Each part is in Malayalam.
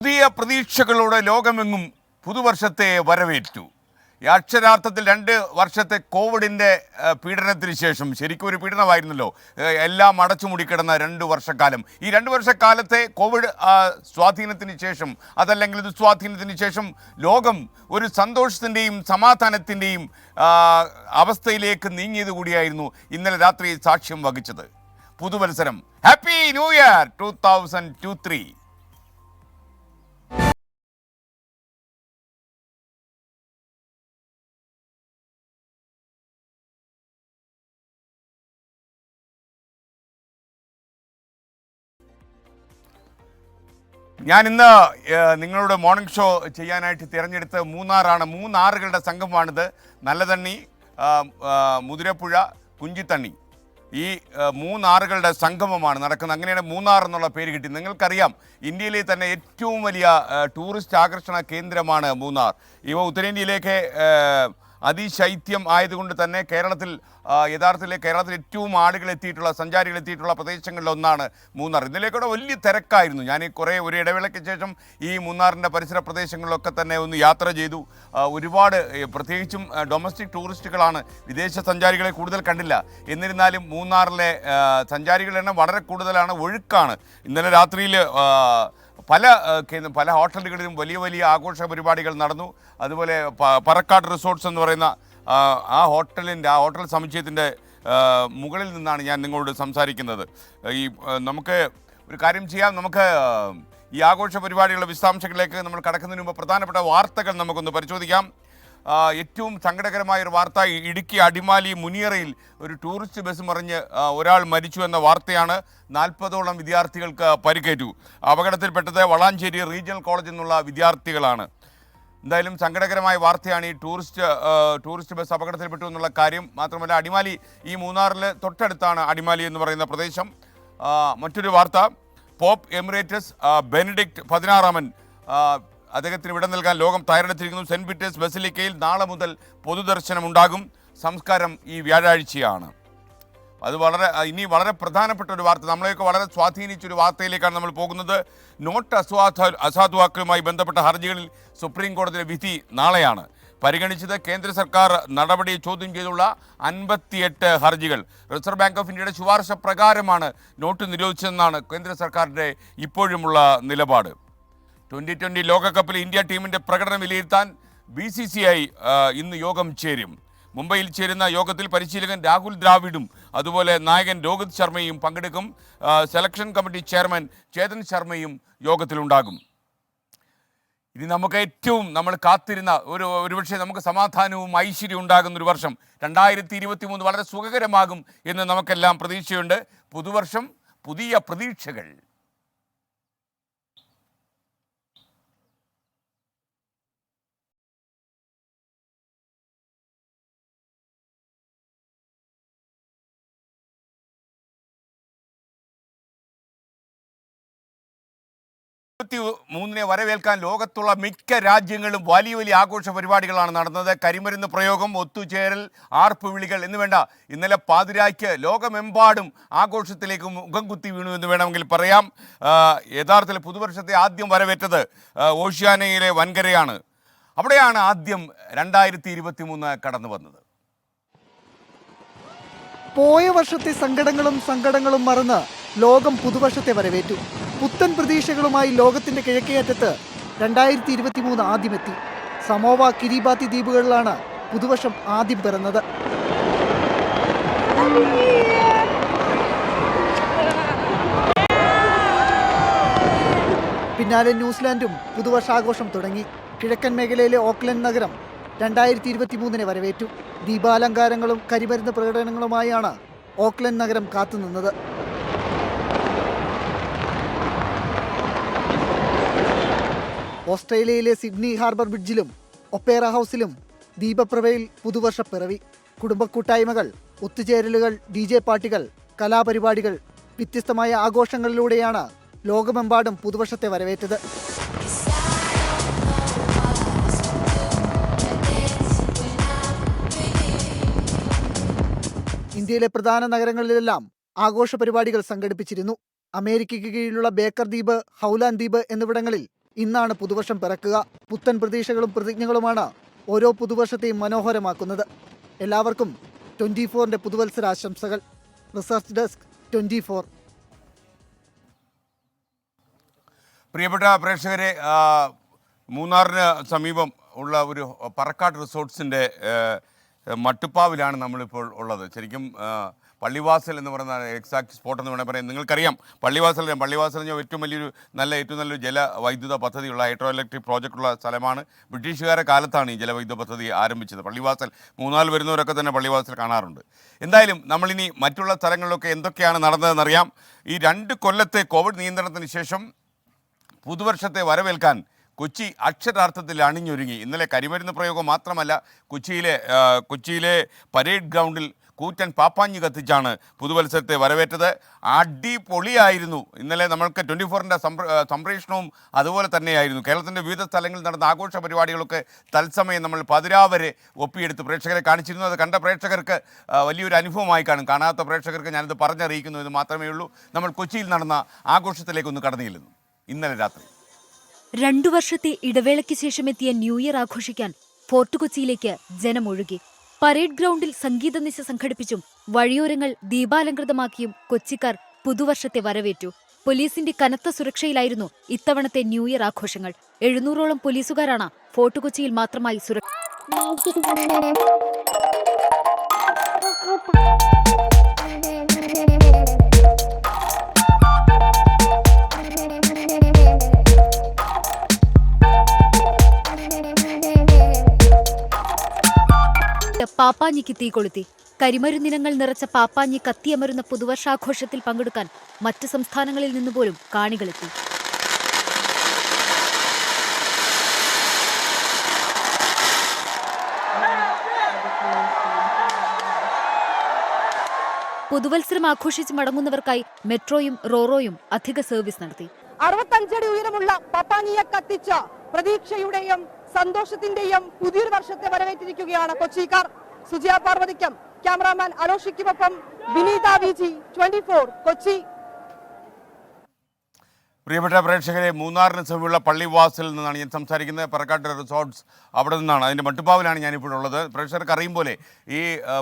പുതിയ പ്രതീക്ഷകളോടെ ലോകമെങ്ങും പുതുവർഷത്തെ വരവേറ്റു. ഈ അക്ഷരാർത്ഥത്തിൽ 2 വർഷത്തെ കോവിഡിൻ്റെ പീഡനത്തിന് ശേഷം, ശരിക്കും ഒരു പീഡനമായിരുന്നല്ലോ, എല്ലാം അടച്ചുമുടിക്കിടന്ന 2 വർഷക്കാലം. ഈ 2 വർഷക്കാലത്തെ കോവിഡ് സ്വാധീനത്തിന് ശേഷം, അതല്ലെങ്കിൽ ദുസ്വാധീനത്തിന് ശേഷം ലോകം ഒരു സന്തോഷത്തിൻ്റെയും സമാധാനത്തിൻ്റെയും അവസ്ഥയിലേക്ക് നീങ്ങിയത് കൂടിയായിരുന്നു ഇന്നലെ രാത്രി സാക്ഷ്യം വഹിച്ചത്. പുതുവത്സരം, ഹാപ്പി ന്യൂ ഇയർ 2023. ഞാൻ ഇന്ന് നിങ്ങളുടെ മോർണിംഗ് ഷോ ചെയ്യാനായിട്ട് തിരഞ്ഞെടുത്ത് മൂന്നാറാണ്. 3 ആറുകളുടെ സംഘമാണിത്. നല്ലതണ്ണി, മുതിരപ്പുഴ, കുഞ്ചിത്തണ്ണി, ഈ 3 ആറുകളുടെ സംഗമമാണ് നടക്കുന്നത്. അങ്ങനെയാണ് മൂന്നാർ എന്നുള്ള പേര് കിട്ടി. നിങ്ങൾക്കറിയാം, ഇന്ത്യയിലെ തന്നെ ഏറ്റവും വലിയ ടൂറിസ്റ്റ് ആകർഷണ കേന്ദ്രമാണ് മൂന്നാർ. ഇവ ഉത്തരേന്ത്യയിലേക്ക് അതിശൈത്യം ആയതുകൊണ്ട് തന്നെ യഥാർത്ഥത്തിൽ കേരളത്തിൽ ഏറ്റവും ആളുകൾ എത്തിയിട്ടുള്ള, സഞ്ചാരികൾ എത്തിയിട്ടുള്ള പ്രദേശങ്ങളിലൊന്നാണ് മൂന്നാർ. ഇന്നലേക്കൂടെ വലിയ തിരക്കായിരുന്നു. ഞാൻ ഒരു ഇടവേളയ്ക്ക് ശേഷം ഈ മൂന്നാറിൻ്റെ പരിസര പ്രദേശങ്ങളിലൊക്കെ തന്നെ ഒന്ന് യാത്ര ചെയ്തു. ഒരുപാട്, പ്രത്യേകിച്ചും ഡൊമസ്റ്റിക് ടൂറിസ്റ്റുകളാണ്, വിദേശ സഞ്ചാരികളെ കൂടുതൽ കണ്ടില്ല. എന്നിരുന്നാലും മൂന്നാറിലെ സഞ്ചാരികളുടെ എണ്ണം വളരെ കൂടുതലാണ്, ഒഴുക്കാണ്. ഇന്നലെ രാത്രിയിൽ പല ഹോട്ടലുകളിലും വലിയ വലിയ ആഘോഷ പരിപാടികൾ നടന്നു. അതുപോലെ പറക്കാട് റിസോർട്ട്സ് എന്ന് പറയുന്ന ആ ഹോട്ടൽ സമുച്ചയത്തിൻ്റെ മുകളിൽ നിന്നാണ് ഞാൻ നിങ്ങളോട് സംസാരിക്കുന്നത്. നമുക്ക് ഒരു കാര്യം ചെയ്യാം, നമുക്ക് ഈ ആഘോഷ പരിപാടികളുടെ വിശദാംശങ്ങളിലേക്ക് നമ്മൾ കടക്കുന്നതിന് മുമ്പ് പ്രധാനപ്പെട്ട വാർത്തകൾ നമുക്കൊന്ന് പരിശോധിക്കാം. ഏറ്റവും സങ്കടകരമായൊരു വാർത്ത, ഇടുക്കി അടിമാലി മുനിയറയിൽ ഒരു ടൂറിസ്റ്റ് ബസ് മറിഞ്ഞ് ഒരാൾ മരിച്ചു എന്ന വാർത്തയാണ്. 40ഓളം വിദ്യാർത്ഥികൾക്ക് പരിക്കേറ്റു. അപകടത്തിൽപ്പെട്ടത് വളാഞ്ചേരി റീജിയണൽ കോളേജിൽ നിന്നുള്ള വിദ്യാർത്ഥികളാണ്. എന്തായാലും സങ്കടകരമായ വാർത്തയാണ് ഈ ടൂറിസ്റ്റ് ബസ് അപകടത്തിൽപ്പെട്ടു എന്നുള്ള കാര്യം. മാത്രമല്ല, അടിമാലി, ഈ മൂന്നാറിൽ തൊട്ടടുത്താണ് അടിമാലി എന്ന് പറയുന്ന പ്രദേശം. മറ്റൊരു വാർത്ത, പോപ്പ് എമിറേറ്റസ് ബെനഡിക്ട് 16 അദ്ദേഹത്തിന് വിട നൽകാൻ ലോകം തയ്യാറെടുത്തിരിക്കുന്നു. സെൻറ്റ് പീറ്റേഴ്സ് ബസിലിക്കയിൽ നാളെ മുതൽ പൊതുദർശനം ഉണ്ടാകും. സംസ്കാരം ഈ വ്യാഴാഴ്ചയാണ്. അത് വളരെ പ്രധാനപ്പെട്ട ഒരു വാർത്ത, നമ്മളെയൊക്കെ വളരെ സ്വാധീനിച്ചൊരു വാർത്തയിലേക്കാണ് നമ്മൾ പോകുന്നത്. നോട്ട് അസാധുവാക്കലുമായി ബന്ധപ്പെട്ട ഹർജികളിൽ സുപ്രീം കോടതിയുടെ വിധി നാളെയാണ്. പരിഗണിച്ചത് കേന്ദ്ര സർക്കാർ നടപടിയെ ചോദ്യം ചെയ്തുള്ള 58 ഹർജികൾ. റിസർവ് ബാങ്ക് ഓഫ് ഇന്ത്യയുടെ ശുപാർശ പ്രകാരമാണ് നോട്ട് നിരോധിച്ചതെന്നാണ് കേന്ദ്ര സർക്കാരിൻ്റെ ഇപ്പോഴുമുള്ള നിലപാട്. 2020 ലോകകപ്പിൽ ഇന്ത്യ ടീമിൻ്റെ പ്രകടനം വിലയിരുത്താൻ BCCI ഇന്ന് യോഗം ചേരും. മുംബൈയിൽ ചേരുന്ന യോഗത്തിൽ പരിശീലകൻ രാഹുൽ ദ്രാവിഡും അതുപോലെ നായകൻ രോഹിത് ശർമ്മയും പങ്കെടുക്കും. സെലക്ഷൻ കമ്മിറ്റി ചെയർമാൻ ചേതൻ ശർമ്മയും യോഗത്തിലുണ്ടാകും. ഇനി നമ്മൾ കാത്തിരുന്ന ഒരുപക്ഷെ നമുക്ക് സമാധാനവും ഐശ്വര്യവും ഉണ്ടാകുന്ന ഒരു വർഷം 2023 വളരെ സുഖകരമാകും എന്ന് നമുക്കെല്ലാം പ്രതീക്ഷയുണ്ട്. പുതുവർഷം, പുതിയ പ്രതീക്ഷകൾ. വരവേൽക്കാൻ ലോകത്തുള്ള മിക്ക രാജ്യങ്ങളും വലിയ വലിയ ആഘോഷ പരിപാടികളാണ് നടന്നത്. കരിമരുന്ന് പ്രയോഗം, ഒത്തുചേരൽ, ആർപ്പുവിളികൾ എന്ന് വേണ്ട, ഇന്നലെ പാതിരായ്ക്ക് ലോകമെമ്പാടും ആഘോഷത്തിലേക്ക് മുഖം കുത്തി വീണു എന്ന് വേണമെങ്കിൽ പറയാം. യഥാർത്ഥത്തിൽ പുതുവർഷത്തെ ആദ്യം വരവേറ്റത് ഓഷ്യാനയിലെ വൻകരയാണ്. അവിടെയാണ് ആദ്യം 2023 കടന്നു വന്നത്. പോയ വർഷത്തെ സങ്കടങ്ങളും മറന്ന് ലോകം പുതുവർഷത്തെ വരവേറ്റു. പുത്തൻ പ്രതീക്ഷകളുമായി ലോകത്തിന്റെ കിഴക്കേ അറ്റത്ത് 2023 ആദ്യമെത്തി. സമോവ, കിരിബാത്തി ദ്വീപുകളിലാണ് പുതുവർഷം ആദ്യം പിറന്നത്. പിന്നാലെ ന്യൂസിലാൻഡും പുതുവർഷാഘോഷം തുടങ്ങി. കിഴക്കൻ മേഖലയിലെ ഓക്ലൻഡ് നഗരം 2023 വരവേറ്റു. ദീപാലങ്കാരങ്ങളും കരിമരുന്ന് പ്രകടനങ്ങളുമായാണ് ഓക്ലൻഡ് നഗരം കാത്തുനിന്നത്. ഓസ്ട്രേലിയയിലെ സിഡ്നി ഹാർബർ ബ്രിഡ്ജിലും ഒപ്പേറ ഹൗസിലും ദീപപ്രഭയിൽ പുതുവർഷ പിറവി. കുടുംബ കൂട്ടായ്മകൾ, ഒത്തുചേരലുകൾ, DJ പാർട്ടികൾ, കലാപരിപാടികൾ, വ്യത്യസ്തമായ ആഘോഷങ്ങളിലൂടെയാണ് ലോകമെമ്പാടും പുതുവർഷത്തെ വരവേറ്റത്. ഇന്ത്യയിലെ പ്രധാന നഗരങ്ങളിലെല്ലാം ആഘോഷ പരിപാടികൾ സംഘടിപ്പിച്ചിരുന്നു. അമേരിക്കയ്ക്ക് കീഴിലുള്ള ബേക്കർ ദ്വീപ്, ഹൗലാൻ ദ്വീപ് എന്നിവിടങ്ങളിൽ ഇന്നാണ് പുതുവർഷം പിറക്കുക. പുത്തൻ പ്രതീക്ഷകളും പ്രതിജ്ഞകളുമാണ് ഓരോ പുതുവർഷത്തെയും മനോഹരമാക്കുന്നത്. എല്ലാവർക്കും 24-ന്റെ പുതുവത്സരാശംസകൾ. Research desk 24. പ്രിയപ്പെട്ട പ്രേക്ഷകരെ, മൂന്നാറിന് സമീപം ഉള്ള ഒരു പറക്കാട് റിസോർട്ട്സിൻ്റെ മട്ടുപ്പാവിലാണ് നമ്മളിപ്പോൾ ഉള്ളത്. ശരിക്കും പള്ളിവാസൽ എന്ന് പറയുന്ന എക്സാക്ട് സ്പോട്ട് എന്ന് വേണമെങ്കിൽ പറയാം. നിങ്ങൾക്കറിയാം പള്ളിവാസൽ ഏറ്റവും നല്ലൊരു ജലവൈദ്യുത പദ്ധതിയുള്ള ഹൈഡ്രോ ഇലക്ട്രിക് പ്രോജക്റ്റുള്ള സ്ഥലമാണ്. ബ്രിട്ടീഷുകാരുടെ കാലത്താണ് ഈ ജലവൈദ്യുത പദ്ധതി ആരംഭിച്ചത്. പള്ളിവാസൽ മൂന്നാറിൽ വരുന്നവരൊക്കെ തന്നെ പള്ളിവാസൽ കാണാറുണ്ട്. എന്തായാലും നമ്മളിനി മറ്റുള്ള സ്ഥലങ്ങളിലൊക്കെ എന്തൊക്കെയാണ് നടന്നതെന്നറിയാം. ഈ 2 കൊല്ലത്തെ കോവിഡ് നിയന്ത്രണത്തിന് ശേഷം പുതുവർഷത്തെ വരവേൽക്കാൻ കൊച്ചി അക്ഷരാർത്ഥത്തിൽ അണിഞ്ഞൊരുങ്ങി. ഇന്നലെ കരിമരുന്ന് പ്രയോഗം മാത്രമല്ല, കൊച്ചിയിലെ പരേഡ് ഗ്രൗണ്ടിൽ കൂറ്റൻ പാപ്പാഞ്ഞി കത്തിച്ചാണ് പുതുവത്സരത്തെ വരവേറ്റത്. അടിപൊളിയായിരുന്നു. ഇന്നലെ നമ്മൾക്ക് 24-ൻ്റെ സംപ്രേഷണവും അതുപോലെ തന്നെയായിരുന്നു. കേരളത്തിൻ്റെ വിവിധ സ്ഥലങ്ങളിൽ നടന്ന ആഘോഷ പരിപാടികളൊക്കെ തത്സമയം നമ്മൾ പതിരാവരെ ഒപ്പിയെടുത്ത് പ്രേക്ഷകരെ കാണിച്ചിരുന്നു. അത് കണ്ട പ്രേക്ഷകർക്ക് വലിയൊരു അനുഭവമായി കാണും. കാണാത്ത പ്രേക്ഷകർക്ക് ഞാനിത് പറഞ്ഞറിയിക്കുന്നു എന്ന് മാത്രമേ ഉള്ളൂ. നമ്മൾ കൊച്ചിയിൽ നടന്ന ആഘോഷത്തിലേക്കൊന്ന് കടന്നിരുന്നു. ഇന്നലെ രാത്രി 2 വർഷത്തെ ഇടവേളയ്ക്ക് ശേഷം എത്തിയ ന്യൂ ഇയർ ആഘോഷിക്കാൻ ഫോർട്ട് കൊച്ചിയിലേക്ക് ജനമൊഴുകി. പരേഡ് ഗ്രൗണ്ടിൽ സംഗീത നിശ സംഘടിപ്പിച്ചും വഴിയോരങ്ങൾ ദീപാലങ്കൃതമാക്കിയും കൊച്ചിക്കാർ പുതുവർഷത്തെ വരവേറ്റു. പോലീസിന്റെ കനത്ത സുരക്ഷയിലായിരുന്നു ഇത്തവണത്തെ ന്യൂ ഇയർ ആഘോഷങ്ങൾ. 700ഓളം പോലീസുകാരാണ് ഫോർട്ട് കൊച്ചിയിൽ മാത്രമായി സുരക്ഷ. പാപ്പാഞ്ഞിക്ക് തീ കൊളുത്തി. കരിമരുന്നിനങ്ങൾ നിറച്ച പാപ്പാഞ്ഞി കത്തിയമരുന്ന പുതുവർഷാഘോഷത്തിൽ പങ്കെടുക്കാൻ മറ്റ് സംസ്ഥാനങ്ങളിൽ നിന്നുപോലും കാണികളെത്തി. പുതുവത്സരം ആഘോഷിച്ച് മടങ്ങുന്നവർക്കായി മെട്രോയും റോറോയും അധിക സർവീസ് നടത്തി. 65 അടി ഉയരമുള്ള പപ്പാഞ്ഞിയെ കത്തിച്ച പ്രതീക്ഷയുടെയും സന്തോഷത്തിന്റെയും പുതിയൊരു വർഷത്തെ വരവേറ്റിരിക്കുകയാണ് കൊച്ചിക്കാർ. സുജിയ പാർവതിക്കും ക്യാമറാമാൻ അലോഷിക്കുമൊപ്പം വിനീത വിജി, 24 കൊച്ചി. പ്രിയപ്പെട്ട പ്രേക്ഷകരെ, മൂന്നാറിന് സമീപമുള്ള പള്ളിവാസലിൽ നിന്നാണ് ഞാൻ സംസാരിക്കുന്നത്. പറക്കാട് റിസോർട്ട്സ് അവിടെ നിന്നാണ്, അതിൻ്റെ മട്ടുപ്പാവിലാണ് ഞാനിപ്പോഴുള്ളത്. പ്രേക്ഷകർക്ക് അറിയും പോലെ ഈ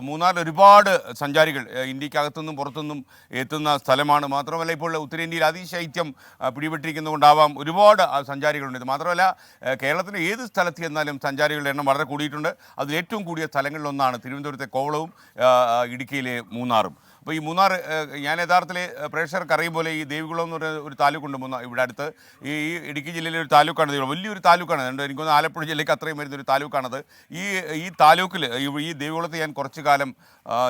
മൂന്നാറിൽ ഒരുപാട് സഞ്ചാരികൾ ഇന്ത്യക്കകത്തുനിന്നും പുറത്തുനിന്നും എത്തുന്ന സ്ഥലമാണ്. മാത്രമല്ല ഇപ്പോൾ ഉത്തരേന്ത്യയിൽ അതിശൈത്യം പിടിപെട്ടിരിക്കുന്നതുകൊണ്ടാവാം ഒരുപാട് സഞ്ചാരികളുണ്ട്. ഇത് മാത്രമല്ല കേരളത്തിൻ്റെ ഏത് സ്ഥലത്ത് ചെന്നാലും സഞ്ചാരികളുടെ എണ്ണം വളരെ കൂടിയിട്ടുണ്ട്. അതിൽ ഏറ്റവും കൂടിയ സ്ഥലങ്ങളിലൊന്നാണ് തിരുവനന്തപുരത്തെ കോവളവും ഇടുക്കിയിലെ മൂന്നാറും. അപ്പോൾ ഈ മൂന്നാർ, ഞാൻ യഥാർത്ഥത്തിൽ പ്രേക്ഷകർക്ക് അറിയും പോലെ ഈ ദേവികുളം എന്ന് പറയുന്ന ഒരു താലൂക്കുണ്ട് ഇവിടെ അടുത്ത്. ഈ ഇടുക്കി ജില്ലയിലെ ഒരു താലൂക്കാണ് ദേവികുളം. വലിയൊരു താലൂക്കാണ്. എനിക്കൊന്ന് ആലപ്പുഴ ജില്ലയ്ക്ക് അത്രയും വരുന്നൊരു താലൂക്കാണത്. ഈ താലൂക്കിൽ ഈ ദേവികുളത്ത് ഞാൻ കുറച്ച് കാലം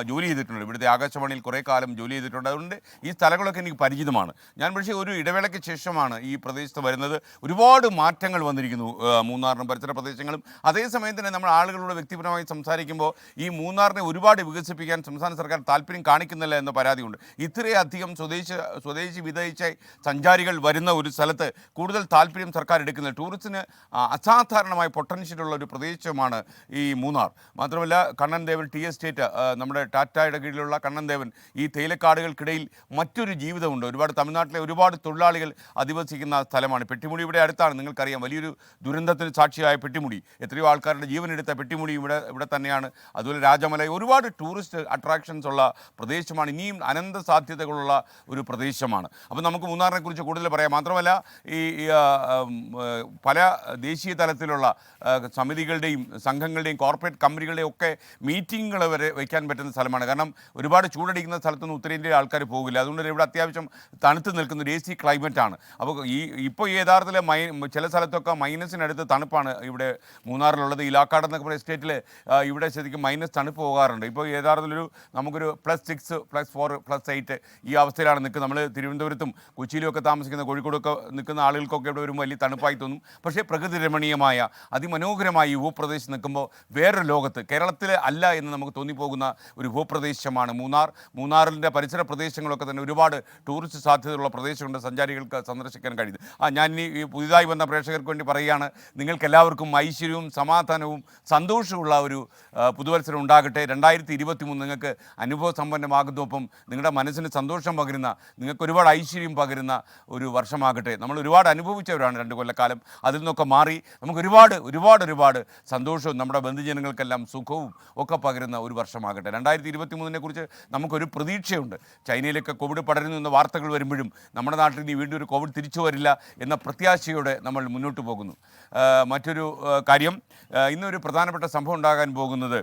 ജോലി ചെയ്തിട്ടുണ്ട്. ഇവിടുത്തെ ആകാശവാണിയിൽ കുറേ കാലം ജോലി ചെയ്തിട്ടുണ്ട്. അതുകൊണ്ട് ഈ സ്ഥലങ്ങളൊക്കെ എനിക്ക് പരിചിതമാണ്. ഞാൻ പക്ഷേ ഒരു ഇടവേളയ്ക്ക് ശേഷമാണ് ഈ പ്രദേശത്ത് വരുന്നത്. ഒരുപാട് മാറ്റങ്ങൾ വന്നിരിക്കുന്നു മൂന്നാറിനും പരിസര പ്രദേശങ്ങളും. അതേസമയം തന്നെ നമ്മൾ ആളുകളോട് വ്യക്തിപരമായി സംസാരിക്കുമ്പോൾ ഈ മൂന്നാറിനെ ഒരുപാട് വികസിപ്പിക്കാൻ സംസ്ഥാന സർക്കാർ താല്പര്യം കാണിക്കുന്നില്ല എന്ന പരാതിയുണ്ട്. ഇത്രയധികം സ്വദേശി വിദേശ സഞ്ചാരികൾ വരുന്ന ഒരു സ്ഥലത്ത് കൂടുതൽ താല്പര്യം സർക്കാർ എടുക്കുന്നത് ടൂറിസ്റ്റിന് അസാധാരണമായ പൊട്ടൻഷ്യലുള്ള ഒരു പ്രദേശമാണ് ഈ മൂന്നാർ. മാത്രമല്ല കണ്ണൻ ദേവൻ ടീ എസ്റ്റേറ്റ്, നമ്മുടെ ടാറ്റയുടെ കീഴിലുള്ള കണ്ണൻ ദേവൻ, ഈ തേയിലക്കാടുകൾക്കിടയിൽ മറ്റൊരു ജീവിതമുണ്ട്. ഒരുപാട് തമിഴ്നാട്ടിലെ ഒരുപാട് തൊഴിലാളികൾ അധിവസിക്കുന്ന സ്ഥലമാണ്. പെട്ടിമുടി ഇവിടെ അടുത്താണ്. നിങ്ങൾക്കറിയാം, വലിയൊരു ദുരന്തത്തിന് സാക്ഷിയായ പെട്ടിമുടി, എത്രയോ ആൾക്കാരുടെ ജീവനെടുത്ത പെട്ടിമുടി ഇവിടെ തന്നെയാണ്. അതുപോലെ രാജമല, ഒരുപാട് ടൂറിസ്റ്റ് അട്രാക്ഷൻസ് ഉള്ള പ്രദേശമാണ്. ഇനിയും അനന്ത സാധ്യതകളുള്ള ഒരു പ്രദേശമാണ്. അപ്പോൾ നമുക്ക് മൂന്നാറിനെ കുറിച്ച് കൂടുതൽ പറയാം. മാത്രമല്ല ഈ പല ദേശീയ തലത്തിലുള്ള സമിതികളുടെയും സംഘങ്ങളുടെയും കോർപ്പറേറ്റ് കമ്പനികളുടെയും ഒക്കെ മീറ്റിങ്ങുകൾ വരെ വയ്ക്കാൻ പറ്റുന്ന സ്ഥലമാണ്. കാരണം ഒരുപാട് ചൂടടിക്കുന്ന സ്ഥലത്തൊന്നും ഉത്തരേന്ത്യയിലെ ആൾക്കാർ പോകില്ല. അതുകൊണ്ട് ഇവിടെ അത്യാവശ്യം തണുത്ത് നിൽക്കുന്ന ഒരു AC ക്ലൈമറ്റാണ്. അപ്പോൾ ഇപ്പോൾ ഈ യഥാർത്ഥത്തിൽ ചില സ്ഥലത്തൊക്കെ മൈനസിനടുത്ത് തണുപ്പാണ് ഇവിടെ മൂന്നാറിലുള്ളത്. ഇലാക്കാട് എന്നൊക്കെ പറയുന്ന സ്റ്റേറ്റിൽ ഇവിടെ ശരിക്കും മൈനസ് തണുപ്പ് പോകാറുണ്ട്. ഇപ്പോൾ യഥാർത്ഥത്തിലൊരു നമുക്കൊരു +6, +4, +8 ഈ അവസ്ഥയിലാണ് നിൽക്കുന്നത്. നമ്മൾ തിരുവനന്തപുരത്തും കൊച്ചിയിലും ഒക്കെ താമസിക്കുന്ന, കോഴിക്കോടൊക്കെ നിൽക്കുന്ന ആളുകൾക്കൊക്കെ ഇവിടെ വരുമ്പോൾ വലിയ തണുപ്പായി തോന്നും. പക്ഷേ പ്രകൃതി രമണീയമായ അതിമനോഹരമായ ഈ ഭൂപ്രദേശം നിൽക്കുമ്പോൾ വേറൊരു ലോകത്ത്, കേരളത്തിൽ അല്ല എന്ന് നമുക്ക് തോന്നിപ്പോകുന്ന ഒരു ഭൂപ്രദേശമാണ് മൂന്നാർ. മൂന്നാറിൻ്റെ പരിസര പ്രദേശങ്ങളൊക്കെ തന്നെ ഒരുപാട് ടൂറിസ്റ്റ് സാധ്യതയുള്ള പ്രദേശമുണ്ട്, സഞ്ചാരികൾക്ക് സന്ദർശിക്കാൻ കഴിയുന്നത്. ഞാൻ ഈ പുതിയതായി വന്ന പ്രേക്ഷകർക്ക് വേണ്ടി പറയുകയാണ്, നിങ്ങൾക്കെല്ലാവർക്കും ഐശ്വര്യവും സമാധാനവും സന്തോഷമുള്ള ഒരു പുതുവത്സരം ഉണ്ടാകട്ടെ. 2023 നിങ്ങൾക്ക് അനുഭവ സമ്പന്നമാകും. സന്തോഷമാകുന്നു, ഒപ്പം നിങ്ങളുടെ മനസ്സിന് സന്തോഷം പകരുന്ന, നിങ്ങൾക്ക് ഒരുപാട് ഐശ്വര്യം പകരുന്ന ഒരു വർഷമാകട്ടെ. നമ്മൾ ഒരുപാട് അനുഭവിച്ചവരാണ് 2 കൊല്ലക്കാലം. അതിൽ നിന്നൊക്കെ മാറി നമുക്ക് ഒരുപാട് സന്തോഷവും നമ്മുടെ ബന്ധുജനങ്ങൾക്കെല്ലാം സുഖവും ഒക്കെ പകരുന്ന ഒരു വർഷമാകട്ടെ. 2023 കുറിച്ച് നമുക്കൊരു പ്രതീക്ഷയുണ്ട്. ചൈനയിലൊക്കെ കോവിഡ് പടരുന്നു എന്ന വാർത്തകൾ വരുമ്പോഴും നമ്മുടെ നാട്ടിൽ ഇനി വീണ്ടും ഒരു കോവിഡ് തിരിച്ചു വരില്ല എന്ന പ്രത്യാശയോടെ നമ്മൾ മുന്നോട്ട് പോകുന്നു. മറ്റൊരു കാര്യം, ഇന്നൊരു പ്രധാനപ്പെട്ട സംഭവം ഉണ്ടാകാൻ പോകുന്നത്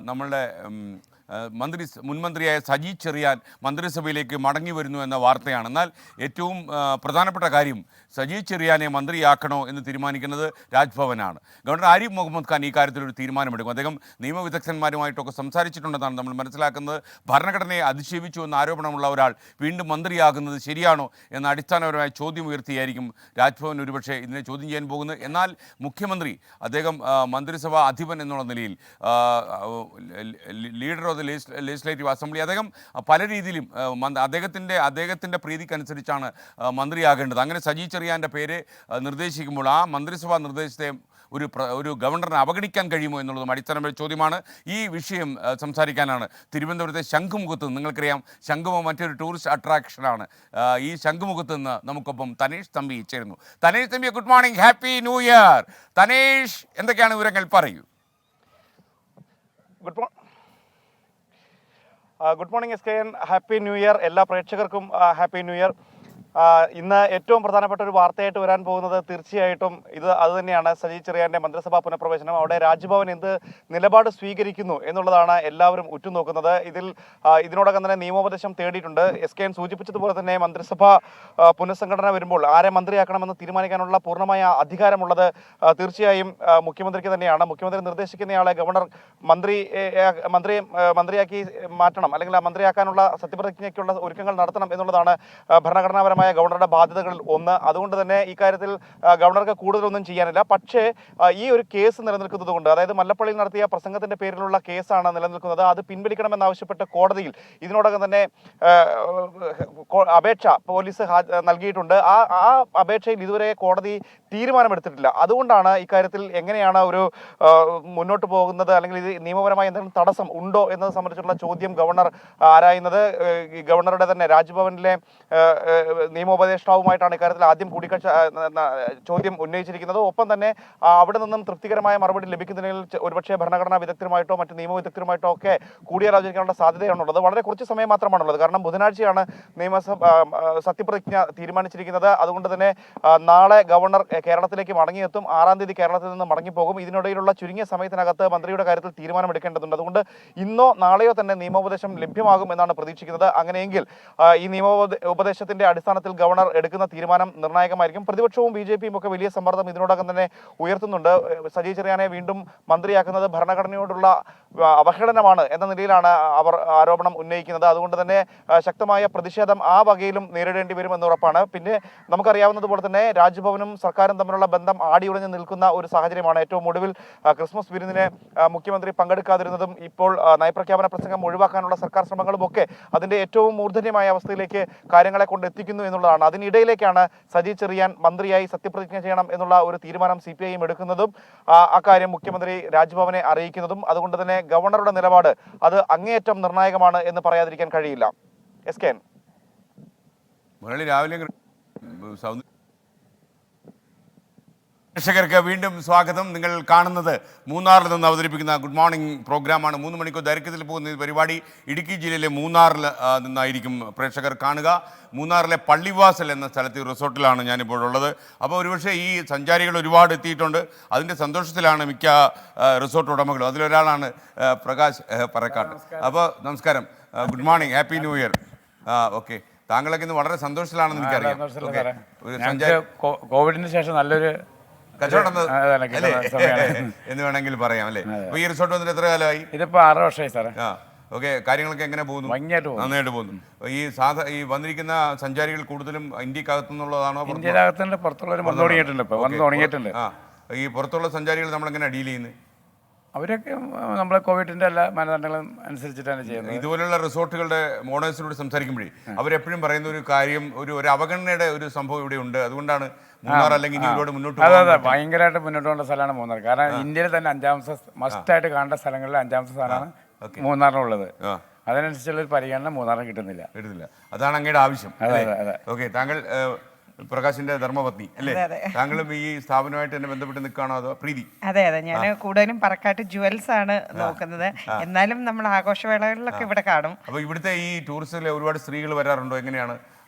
നമ്മളുടെ മുൻമന്ത്രിയായ സജി ചെറിയാൻ മന്ത്രിസഭയിലേക്ക് മടങ്ങി വരുന്നു എന്ന വാർത്തയാണ്. എന്നാൽ ഏറ്റവും പ്രധാനപ്പെട്ട കാര്യം സജി ചെറിയാനെ മന്ത്രിയാക്കണോ എന്ന് തീരുമാനിക്കുന്നത് രാജ്ഭവനാണ്. ഗവർണർ ആരിഫ് മുഹമ്മദ് ഖാൻ ഈ കാര്യത്തിലൊരു തീരുമാനമെടുക്കും. അദ്ദേഹം നിയമവിദഗ്ധന്മാരുമായിട്ടൊക്കെ സംസാരിച്ചിട്ടുണ്ടെന്നാണ് നമ്മൾ മനസ്സിലാക്കുന്നത്. ഭരണഘടനയെ അധിക്ഷേപിച്ചു എന്ന ആരോപണമുള്ള ഒരാൾ വീണ്ടും മന്ത്രിയാകുന്നത് ശരിയാണോ എന്ന അടിസ്ഥാനപരമായ ചോദ്യം ഉയർത്തിയായിരിക്കും രാജ്ഭവൻ ഒരുപക്ഷെ ഇതിനെ ചോദ്യം ചെയ്യാൻ പോകുന്നത്. എന്നാൽ മുഖ്യമന്ത്രി അദ്ദേഹം മന്ത്രിസഭാ അധിപൻ എന്നുള്ള നിലയിൽ leader of the legislative assembly, അദ്ദേഹം പല രീതിയിലും അദ്ദേഹത്തിൻ്റെ പ്രീതിക്കനുസരിച്ചാണ് മന്ത്രിയാകേണ്ടത്. അങ്ങനെ സജി ചെറിയാൻ്റെ പേര് നിർദ്ദേശിക്കുമ്പോൾ ആ മന്ത്രിസഭാ നിർദ്ദേശത്തെ ഒരു ഗവർണറിനെ അവഗണിക്കാൻ കഴിയുമോ എന്നുള്ളതും അടിസ്ഥാനപരമായ ചോദ്യമാണ്. ഈ വിഷയം സംസാരിക്കാനാണ് തിരുവനന്തപുരത്തെ ശംഖുമുഖത്ത്, നിങ്ങൾക്കറിയാം ശംഖുമുഖം മറ്റൊരു ടൂറിസ്റ്റ് അട്രാക്ഷനാണ്. ഈ ശംഖുമുഖത്ത് നിന്ന് നമുക്കൊപ്പം തനേഷ് തമ്പി ചേരുന്നു. Thanesh Thampi, good morning, happy new year. Thanesh, എന്തൊക്കെയാണ് വിവരങ്ങൾ, പറയൂ. Good morning SKN, happy new year. എല്ലാ പ്രേക്ഷകർക്കും ഹാപ്പി ന്യൂ ഇയർ. ഇന്ന് ഏറ്റവും പ്രധാനപ്പെട്ട ഒരു വാർത്തയായിട്ട് വരാൻ പോകുന്നത് തീർച്ചയായിട്ടും അതുതന്നെയാണ്, സജി ചെറിയാൻ്റെ മന്ത്രിസഭാ പുനഃപ്രവേശനം. അവിടെ രാജ്ഭവൻ എന്ത് നിലപാട് സ്വീകരിക്കുന്നു എന്നുള്ളതാണ് എല്ലാവരും ഉറ്റുനോക്കുന്നത്. ഇതിനോടകം തന്നെ നിയമോപദേശം തേടിയിട്ടുണ്ട്. SKN സൂചിപ്പിച്ചതുപോലെ തന്നെ മന്ത്രിസഭാ പുനഃസംഘടന വരുമ്പോൾ ആരെ മന്ത്രിയാക്കണമെന്ന് തീരുമാനിക്കാനുള്ള പൂർണ്ണമായ അധികാരമുള്ളത് തീർച്ചയായും മുഖ്യമന്ത്രിക്ക് തന്നെയാണ്. മുഖ്യമന്ത്രി നിർദ്ദേശിക്കുന്നയാളെ ഗവർണർ മന്ത്രിയാക്കി മാറ്റണം, അല്ലെങ്കിൽ മന്ത്രിയാക്കാനുള്ള സത്യപ്രതിജ്ഞയ്ക്കുള്ള ഒരുക്കങ്ങൾ നടത്തണം എന്നുള്ളതാണ് ഭരണഘടനാപരമായ ഗവർണറുടെ ബാധ്യതകളിൽ ഒന്ന്. അതുകൊണ്ട് തന്നെ ഇക്കാര്യത്തിൽ ഗവർണർക്ക് കൂടുതലൊന്നും ചെയ്യാനില്ല. പക്ഷേ ഈ ഒരു കേസ് നിലനിൽക്കുന്നത് കൊണ്ട്, അതായത് മല്ലപ്പള്ളിയിൽ നടത്തിയ പ്രസംഗത്തിന്റെ പേരിലുള്ള കേസാണ് നിലനിൽക്കുന്നത്, അത് പിൻവലിക്കണമെന്നാവശ്യപ്പെട്ട് കോടതിയിൽ ഇതിനോടകം തന്നെ അപേക്ഷ പോലീസ് നൽകിയിട്ടുണ്ട്. ആ അപേക്ഷയിൽ ഇതുവരെ കോടതി തീരുമാനമെടുത്തിട്ടില്ല. അതുകൊണ്ടാണ് ഇക്കാര്യത്തിൽ എങ്ങനെയാണ് ഒരു മുന്നോട്ട് പോകുന്നത്, അല്ലെങ്കിൽ ഇത് നിയമപരമായ എന്തെങ്കിലും തടസ്സം ഉണ്ടോ എന്നത് സംബന്ധിച്ചുള്ള ചോദ്യം ഗവർണർ ആരായുന്നത്. ഗവർണറുടെ തന്നെ രാജ്ഭവനിലെ നിയമോപദേഷ്ടാവുമായിട്ടാണ് ഇക്കാര്യത്തിൽ ആദ്യം ചോദ്യം ഉന്നയിച്ചിരിക്കുന്നത്. ഒപ്പം തന്നെ അവിടെ നിന്നും തൃപ്തികരമായ മറുപടി ലഭിക്കുന്നതിൽ ഒരുപക്ഷെ ഭരണഘടനാ വിദഗ്ധരുമായിട്ടോ മറ്റ് നിയമവിദഗ്ധരുമായിട്ടോ ഒക്കെ കൂടിയാലോചിക്കാനുള്ള സാധ്യതയാണുള്ളത്. വളരെ കുറച്ച് സമയം മാത്രമാണുള്ളത്. കാരണം ബുധനാഴ്ചയാണ് നിയമസഭ സത്യപ്രതിജ്ഞ തീരുമാനിച്ചിരിക്കുന്നത്. അതുകൊണ്ട് തന്നെ നാളെ ഗവർണർ കേരളത്തിലേക്ക് മടങ്ങിയെത്തും. 6-ാം തീയതി കേരളത്തിൽ നിന്ന് മടങ്ങിപ്പോകും. ഇതിനിടയിലുള്ള ചുരുങ്ങിയ സമയത്തിനകത്ത് മന്ത്രിയുടെ കാര്യത്തിൽ തീരുമാനമെടുക്കേണ്ടതുണ്ട്. അതുകൊണ്ട് ഇന്നോ നാളെയോ തന്നെ നിയമോപദേശം ലഭ്യമാകും എന്നാണ് പ്രതീക്ഷിക്കുന്നത്. അങ്ങനെയെങ്കിൽ ഈ നിയമോപദേശത്തിന്റെ അടിസ്ഥാനത്തിൽ ഗവർണർ എടുക്കുന്ന തീരുമാനം നിർണായകമായിരിക്കും. പ്രതിപക്ഷവും BJPയും ഒക്കെ വലിയ സമ്മർദ്ദം ഇതിനോടകം തന്നെ ഉയർത്തുന്നുണ്ട്. സജി ചെറിയാനെ വീണ്ടും മന്ത്രിയാക്കുന്നത് ഭരണഘടനയോടുള്ള അവഹേളനമാണ് എന്ന നിലയിലാണ് അവർ ആരോപണം ഉന്നയിക്കുന്നത്. അതുകൊണ്ട് തന്നെ ശക്തമായ പ്രതിഷേധം ആ വകയിലും നേരിടേണ്ടി വരുമെന്ന് ഉറപ്പാണ്. പിന്നെ നമുക്കറിയാവുന്നതുപോലെ തന്നെ രാജ്ഭവനും സർക്കാരും തമ്മിലുള്ള ബന്ധം ആടിയുടഞ്ഞു നിൽക്കുന്ന ഒരു സാഹചര്യമാണ്. ഏറ്റവും ഒടുവിൽ ക്രിസ്മസ് വിരുന്നിന് മുഖ്യമന്ത്രി പങ്കെടുക്കാതിരുന്നതും ഇപ്പോൾ നയപ്രഖ്യാപന പ്രസംഗം ഒഴിവാക്കാനുള്ള സർക്കാർ ശ്രമങ്ങളും ഒക്കെ അതിന്റെ ഏറ്റവും മൂർധന്യമായ അവസ്ഥയിലേക്ക് കാര്യങ്ങളെ കൊണ്ട് എത്തിക്കുന്നു എന്നുള്ളതാണ്. അതിനിടയിലേക്കാണ് സജി ചെറിയാൻ മന്ത്രിയായി സത്യപ്രതിജ്ഞ ചെയ്യണം എന്നുള്ള ഒരു തീരുമാനം CPIM എടുക്കുന്നതും അക്കാര്യം മുഖ്യമന്ത്രി രാജ്ഭവനെ അറിയിക്കുന്നതും. അതുകൊണ്ട് തന്നെ ഗവർണറുടെ നിലപാട് അത് അങ്ങേയറ്റം നിർണായകമാണ് എന്ന് പറയാതിരിക്കാൻ കഴിയില്ല. SKN രാവിലെ പ്രേക്ഷകർക്ക് വീണ്ടും സ്വാഗതം. നിങ്ങൾ കാണുന്നത് മൂന്നാറിൽ നിന്ന് അവതരിപ്പിക്കുന്ന ഗുഡ് മോർണിംഗ് പ്രോഗ്രാമാണ്. 3 മണിക്കൂർ ദൈർഘ്യത്തിൽ പോകുന്ന ഈ പരിപാടി ഇടുക്കി ജില്ലയിലെ മൂന്നാറിൽ നിന്നായിരിക്കും പ്രേക്ഷകർ കാണുക. മൂന്നാറിലെ പള്ളിവാസൽ എന്ന സ്ഥലത്ത് റിസോർട്ടിലാണ് ഞാനിപ്പോൾ ഉള്ളത്. അപ്പോൾ ഒരുപക്ഷെ ഈ സഞ്ചാരികൾ ഒരുപാട് എത്തിയിട്ടുണ്ട്. അതിൻ്റെ സന്തോഷത്തിലാണ് മിക്ക റിസോർട്ട് ഉടമകളും. അതിലൊരാളാണ് പ്രകാശ് പറക്കാട്ട്. അപ്പോൾ നമസ്കാരം, good morning, happy new year. Okay, താങ്കളൊക്കെ ഇന്ന് വളരെ സന്തോഷത്തിലാണെന്ന് എനിക്കറിയാം. കോവിഡിന് ശേഷം നല്ലൊരു കച്ചവടം എന്ന് വേണമെങ്കിൽ പറയാം അല്ലേ. അപ്പൊ ഈ റിസോർട്ട് വന്നിട്ട് എത്ര കാലമായി? ഇതിപ്പോ 6 വർഷമായി സാറേ. ഓക്കെ, കാര്യങ്ങളൊക്കെ എങ്ങനെ പോകുന്നു? നന്നായിട്ട് പോകുന്നു. ഈ വന്നിരിക്കുന്ന സഞ്ചാരികൾ കൂടുതലും ഇന്ത്യക്കകത്തു നിന്നുള്ളതാണോ? ഇന്ത്യക്കകത്തുണ്ട്, പുറത്തുള്ളവർ വന്നു തുടങ്ങിയിട്ടുണ്ട്. ഇപ്പൊ വന്നു തുടങ്ങിയിട്ടുണ്ട്. ഈ പുറത്തുള്ള സഞ്ചാരികൾ നമ്മളെങ്ങനെ ഡീൽ ചെയ്യുന്നത്? അവരൊക്കെ നമ്മളെ കോവിഡിന്റെ എല്ലാ മാനദണ്ഡങ്ങളും അനുസരിച്ചിട്ടാണ് ചെയ്യുന്നത്. ഇതുപോലുള്ള റിസോർട്ടുകളുടെ ഓണേഴ്സിനോട് സംസാരിക്കുമ്പോഴേ അവരെപ്പോഴും പറയുന്ന ഒരു കാര്യം, ഒരു അവഗണനയുടെ ഒരു സംഭവം ഇവിടെ ഉണ്ട്. അതുകൊണ്ടാണ് മൂന്നാർ അല്ലെങ്കിൽ ഒരുപാട് മുന്നോട്ട് ഭയങ്കരമായിട്ട് മുന്നോട്ട് പോകേണ്ട സ്ഥലമാണ് മൂന്നാർ. കാരണം ഇന്ത്യയിൽ തന്നെ 5ാമത്തെ മസ്റ്റായിട്ട് കാണേണ്ട സ്ഥലങ്ങളിൽ 5ാമത്തെ സ്ഥലമാണ് മൂന്നാറിനുള്ളത്. അതിനനുസരിച്ചുള്ള ഒരു പരിഗണന മൂന്നാറിന് കിട്ടുന്നില്ല. അതാണ് അങ്ങയുടെ ആവശ്യം. അതെ അതെ. ഓക്കെ, താങ്കൾ പ്രകാശിന്റെ ധർമ്മപത്നി അല്ലേ? താങ്കളും ഈ സ്ഥാപനമായിട്ട് തന്നെ ബന്ധപ്പെട്ട് നിൽക്കുകയാണോ അതോ പ്രീതി? അതെ അതെ, ഞാൻ കൂടുതലും പറക്കാട്ട് ജുവൽസ് ആണ് നോക്കുന്നത്. എന്നാലും നമ്മൾ ആഘോഷവേളകളിലൊക്കെ ഇവിടെ കാണും. അപ്പൊ ഇവിടുത്തെ ഈ ടൂറിസ്റ്റിലെ ഒരുപാട് സ്ത്രീകൾ വരാറുണ്ടോ? എങ്ങനെയാണ്?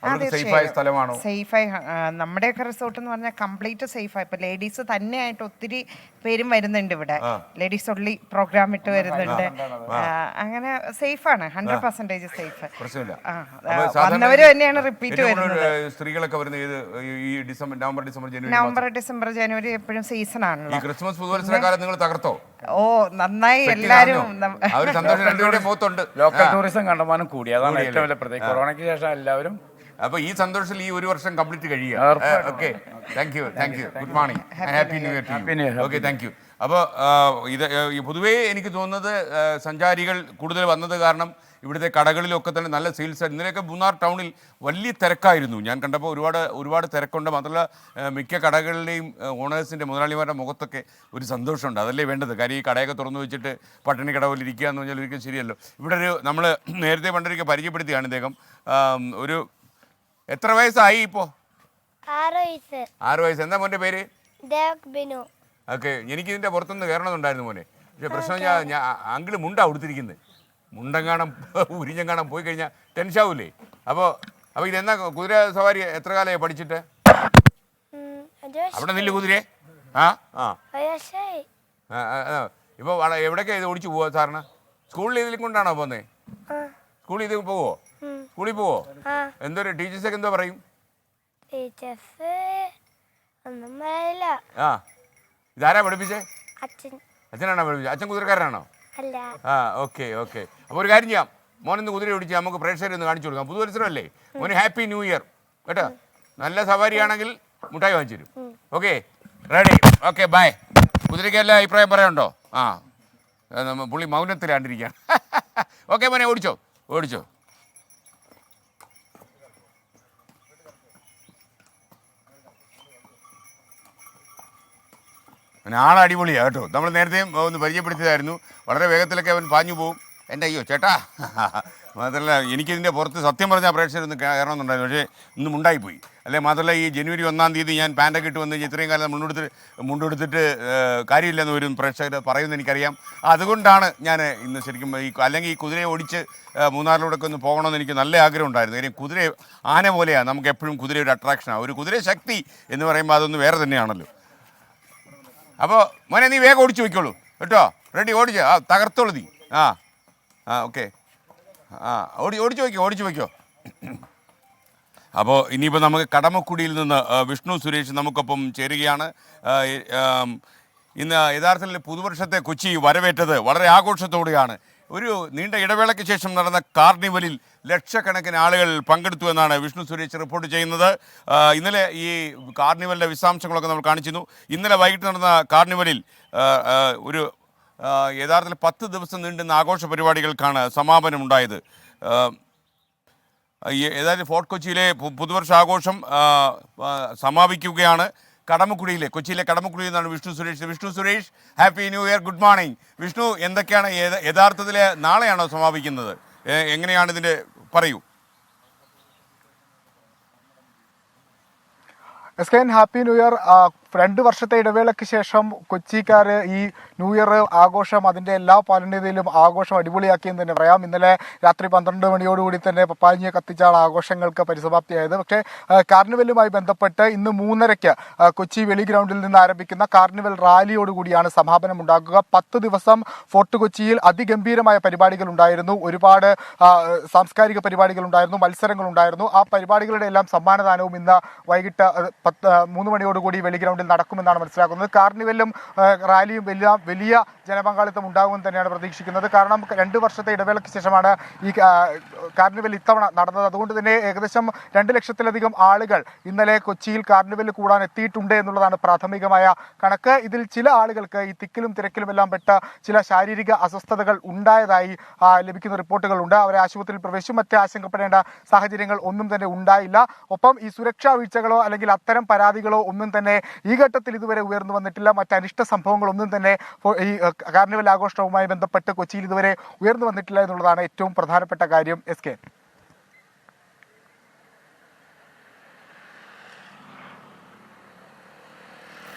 സേഫായ സ്ഥലമാണോ? സേഫായി. നമ്മുടെയൊക്കെ റിസോർട്ട് എന്ന് പറഞ്ഞാൽ കംപ്ലീറ്റ് സേഫായി. ഇപ്പൊ ലേഡീസ് തന്നെയായിട്ട് ഒത്തിരി പേരും വരുന്നുണ്ട് ഇവിടെ. ലേഡീസ് ഒള്ളി പ്രോഗ്രാം ഇട്ട് വരുന്നുണ്ട്. അങ്ങനെ സേഫാണ്, 100% സേഫ്. പ്രശ്നമില്ല. വന്നവര് തന്നെയാണ് റിപ്പീറ്റ് വരുന്നത്. സ്ത്രീകളൊക്കെ വരുന്നത് ഈ നവംബർ ഡിസംബർ ജനുവരി എപ്പോഴും സീസൺ ആണല്ലോ. ഈ ക്രിസ്മസ് പുതുവത്സര കാലം നിങ്ങൾ തകർത്തോ? ഓ നന്നായി, എല്ലാരും ലോക്കൽ ടൂറിസം കണ്ടമാനം കൂടി. അതാണ് ഏറ്റവും വലിയ പ്രത്യേകത. കൊറോണയ്ക്ക് ശേഷം എല്ലാവരും. അപ്പൊ ഈ സന്തോഷത്തിൽ ഈ ഒരു വർഷം കംപ്ലീറ്റ് കഴിയുക. Okay, thank you. Good morning, happy new year. Okay, thank you. അപ്പോൾ ഇത് പൊതുവേ എനിക്ക് തോന്നുന്നത് സഞ്ചാരികൾ കൂടുതൽ വന്നത് കാരണം ഇവിടുത്തെ കടകളിലൊക്കെ തന്നെ നല്ല സെയിൽസ്. ഇന്നലെയൊക്കെ മൂന്നാർ ടൗണിൽ വലിയ തിരക്കായിരുന്നു. ഞാൻ കണ്ടപ്പോൾ ഒരുപാട് തിരക്കുണ്ട്. മാത്രമല്ല മിക്ക കടകളുടെയും ഓണേഴ്സിൻ്റെ, മുതലാളിമാരുടെ മുഖത്തൊക്കെ ഒരു സന്തോഷമുണ്ട്. അതല്ലേ വേണ്ടത്. കാര്യം ഈ കടയൊക്കെ തുറന്നു വെച്ചിട്ട് പട്ടിണി കടവിൽ ഇരിക്കുക എന്ന് പറഞ്ഞാൽ ഒരിക്കലും ശരിയല്ലോ. ഇവിടെ നമ്മൾ നേരത്തെ പണ്ടൊരിക്കൽ പരിചയപ്പെടുത്തിയാണ് ഇദ്ദേഹം. ഒരു എത്ര വയസ്സായി ഇപ്പോൾ? 6 വയസ്സ്. എന്താ മോൻ്റെ പേര്? ഓക്കെ, എനിക്കിതിൻ്റെ പുറത്തുനിന്ന് കയറണമെന്നുണ്ടായിരുന്നു മോനെ. പക്ഷേ പ്രശ്നം ഞാൻ അങ്കിള് മുണ്ടാ കൊടുത്തിരിക്കുന്നത്. മുണ്ടെങ്ങാണം ഉരിഞ്ഞെങ്ങാണം പോയി കഴിഞ്ഞാൽ ടെൻഷാവൂലേ. അപ്പോൾ ഇതെന്നാ കുതിര സവാരി എത്ര കാലമായി പഠിച്ചിട്ട്? അവിടെ നില്ല് കുതിരേ. ഇപ്പോൾ എവിടേക്കാണ് ഇത് ഓടിച്ചു പോവാ സാറിന്? സ്കൂളിൽ ഇതിൽ കൊണ്ടാണോ പോകുന്നത്? സ്കൂളിൽ ഇത് പോവോ? സ്കൂളിൽ പോവോ? എന്തൊരു ടീച്ചേഴ്സൊക്കെ എന്തോ പറയും? ഇതാരാ പഠിപ്പിച്ചേ? അച്ഛനാണോ പഠിപ്പിച്ചത്? അച്ഛൻ കുതിരക്കാരനാണോ? ഓക്കെ. അപ്പോൾ ഒരു കാര്യം ചെയ്യാം, മോനൊന്ന് കുതിര ഓടിച്ച് നമുക്ക് പ്രേക്ഷകരെ ഒന്ന് കാണിച്ചു കൊടുക്കാം. പുതുവത്സരമല്ലേ മോന്, ഹാപ്പി ന്യൂ ഇയർ കേട്ടോ. നല്ല സവാരിയാണെങ്കിൽ മുട്ടായി വാങ്ങിച്ചു തരും. Okay, ready. Okay, bye. കുതിരയ്ക്ക് എല്ലാ അഭിപ്രായം പറയാനുണ്ടോ? പുള്ളി മൗനത്തിലാണ്ടിരിക്കുകയാണ്. ഓക്കെ മോനെ, ഓടിച്ചോ. ആളെ അടിപൊളിയാണ് കേട്ടോ. നമ്മൾ നേരത്തെയും ഒന്ന് പരിചയപ്പെടുത്തിയതായിരുന്നു. വളരെ വേഗത്തിലൊക്കെ അവൻ പാഞ്ഞു പോവും. എൻ്റെ അയ്യോ ചേട്ടാ. മാത്രമല്ല എനിക്കിതിൻ്റെ പുറത്ത് സത്യം പറഞ്ഞാൽ പ്രേക്ഷകരൊന്ന് കയറണമെന്നുണ്ടായിരുന്നു. പക്ഷേ ഇന്ന് മുണ്ടായിപ്പോയി. അല്ലെ മാത്രമല്ല ഈ ജനുവരി 1-ാം തീയതി ഞാൻ പാൻറ്റൊക്കെ ഇട്ട് വന്ന് ഇത്രയും കാലം മുണ്ടെടുത്തിട്ട് കാര്യമില്ലെന്ന് വരും പ്രേക്ഷകർ പറയുന്നത് എനിക്കറിയാം. അതുകൊണ്ടാണ് ഞാൻ ഇന്ന് ശരിക്കും അല്ലെങ്കിൽ ഈ കുതിരയെ ഓടിച്ച് മൂന്നാറിലൂടെയൊക്കെ ഒന്ന് പോകണമെന്ന് എനിക്ക് നല്ല ആഗ്രഹം ഉണ്ടായിരുന്നു. കാര്യം കുതിര ആന പോലെയാണ്, നമുക്ക് എപ്പോഴും കുതിരയുടെ അട്രാക്ഷനാണ്. ഒരു കുതിര ശക്തി എന്ന് പറയുമ്പോൾ അതൊന്ന് വേറെ തന്നെയാണല്ലോ. അപ്പോൾ മോനെ നീ വേഗം ഓടിച്ചു വയ്ക്കോളൂ കേട്ടോ. റെഡി, ഓടിച്ചോ. തകർത്തോളൂ നീ. ഓക്കെ. ഓടിച്ചു വയ്ക്കോ. അപ്പോൾ ഇനിയിപ്പോൾ നമുക്ക് കടമക്കുടിയിൽ നിന്ന് വിഷ്ണു സുരേഷ് നമുക്കൊപ്പം ചേരുകയാണ്. ഇന്ന് യഥാർത്ഥത്തിൽ പുതുവർഷത്തെ കൊച്ചി വരവേറ്റത് വളരെ ആഘോഷത്തോടെയാണ്. ഒരു നീണ്ട ഇടവേളയ്ക്ക് ശേഷം നടന്ന കാർണിവലിൽ ലക്ഷക്കണക്കിന് ആളുകൾ പങ്കെടുത്തു എന്നാണ് വിഷ്ണു സുരേഷ് റിപ്പോർട്ട് ചെയ്യുന്നത്. ഇന്നലെ ഈ കാർണിവലിൻ്റെ വിശദാംശങ്ങളൊക്കെ നമ്മൾ കാണിച്ചിരുന്നു. ഇന്നലെ വൈകിട്ട് നടന്ന കാർണിവലിൽ ഒരു യഥാർത്ഥത്തിൽ 10 ദിവസം നീണ്ടുന്ന ആഘോഷ പരിപാടികൾക്കാണ് സമാപനമുണ്ടായത്. ഏതായാലും ഫോർട്ട് കൊച്ചിയിലെ പുതുവർഷാഘോഷം സമാപിക്കുകയാണ്. കൊച്ചിയിലെ കടമക്കുടിയിൽ നിന്നാണ് Vishnu Suresh. Happy new year, good morning. Vishnu, എന്തൊക്കെയാണ് യഥാർത്ഥത്തിൽ നാളെയാണോ സമാപിക്കുന്നത്? എങ്ങനെയാണ് ഇതിൻ്റെ പറയൂ. Happy new year. 2 വർഷത്തെ ഇടവേളയ്ക്ക് ശേഷം കൊച്ചിക്കാർ ഈ ന്യൂ ഇയർ ആഘോഷം അതിൻ്റെ എല്ലാ പാലനതയിലും ആഘോഷം അടിപൊളിയാക്കിയെന്ന് തന്നെ പറയാം. ഇന്നലെ രാത്രി 12 മണിയോടുകൂടി തന്നെ പപ്പാഞ്ഞിയെ കത്തിച്ചാണ് ആഘോഷങ്ങൾക്ക് പരിസമാപ്തിയായത്. പക്ഷേ കാർണിവലുമായി ബന്ധപ്പെട്ട് ഇന്ന് 3:30 കൊച്ചി വെളി ഗ്രൗണ്ടിൽ നിന്ന് ആരംഭിക്കുന്ന കാർണിവൽ റാലിയോടുകൂടിയാണ് സമാപനം ഉണ്ടാകുക. 10 ദിവസം ഫോർട്ട് കൊച്ചിയിൽ അതിഗംഭീരമായ പരിപാടികൾ ഉണ്ടായിരുന്നു. ഒരുപാട് സാംസ്കാരിക പരിപാടികൾ ഉണ്ടായിരുന്നു, മത്സരങ്ങളുണ്ടായിരുന്നു. ആ പരിപാടികളുടെ എല്ലാം സമ്മാനദാനവും ഇന്ന് വൈകിട്ട് 3 മണിയോടുകൂടി വെളി ഗ്രൗണ്ടിൽ നടക്കുമെന്നാണ് മനസ്സിലാക്കുന്നത്. കാർണിവലും റാലിയും വലിയ ജനപങ്കാളിത്തം ഉണ്ടാകുമെന്ന് തന്നെയാണ് പ്രതീക്ഷിക്കുന്നത്. കാരണം 2 വർഷത്തെ ഇടവേളയ്ക്ക് ശേഷമാണ് ഈ കാർണിവൽ ഇത്തവണ നടന്നത്. അതുകൊണ്ട് തന്നെ ഏകദേശം 2 ലക്ഷത്തിലധികം ആളുകൾ ഇന്നലെ കൊച്ചിയിൽ കാർണിവലിൽ കൂടാൻ എത്തിയിട്ടുണ്ട് എന്നുള്ളതാണ് പ്രാഥമികമായ കണക്ക്. ഇതിൽ ചില ആളുകൾക്ക് ഈ തിക്കിലും തിരക്കിലുമെല്ലാം പെട്ട് ചില ശാരീരിക അസ്വസ്ഥതകൾ ഉണ്ടായതായി ലഭിക്കുന്ന റിപ്പോർട്ടുകളുണ്ട്. അവരെ ആശുപത്രിയിൽ പ്രവേശിച്ചും മറ്റ് ആശങ്കപ്പെടേണ്ട സാഹചര്യങ്ങൾ ഒന്നും തന്നെ ഉണ്ടായില്ല. ഒപ്പം ഈ സുരക്ഷാ വീഴ്ചകളോ അല്ലെങ്കിൽ അത്തരം പരാതികളോ ഒന്നും തന്നെ ഈ ഈ ഘട്ടത്തിൽ ഇതുവരെ ഉയർന്നു വന്നിട്ടില്ല. മറ്റ് അനിഷ്ട സംഭവങ്ങളൊന്നും തന്നെ ഈ കാർണിവൽ ആഘോഷവുമായി ബന്ധപ്പെട്ട് കൊച്ചിയിൽ ഇതുവരെ ഉയർന്നു വന്നിട്ടില്ല എന്നുള്ളതാണ് ഏറ്റവും പ്രധാനപ്പെട്ട കാര്യം. S K.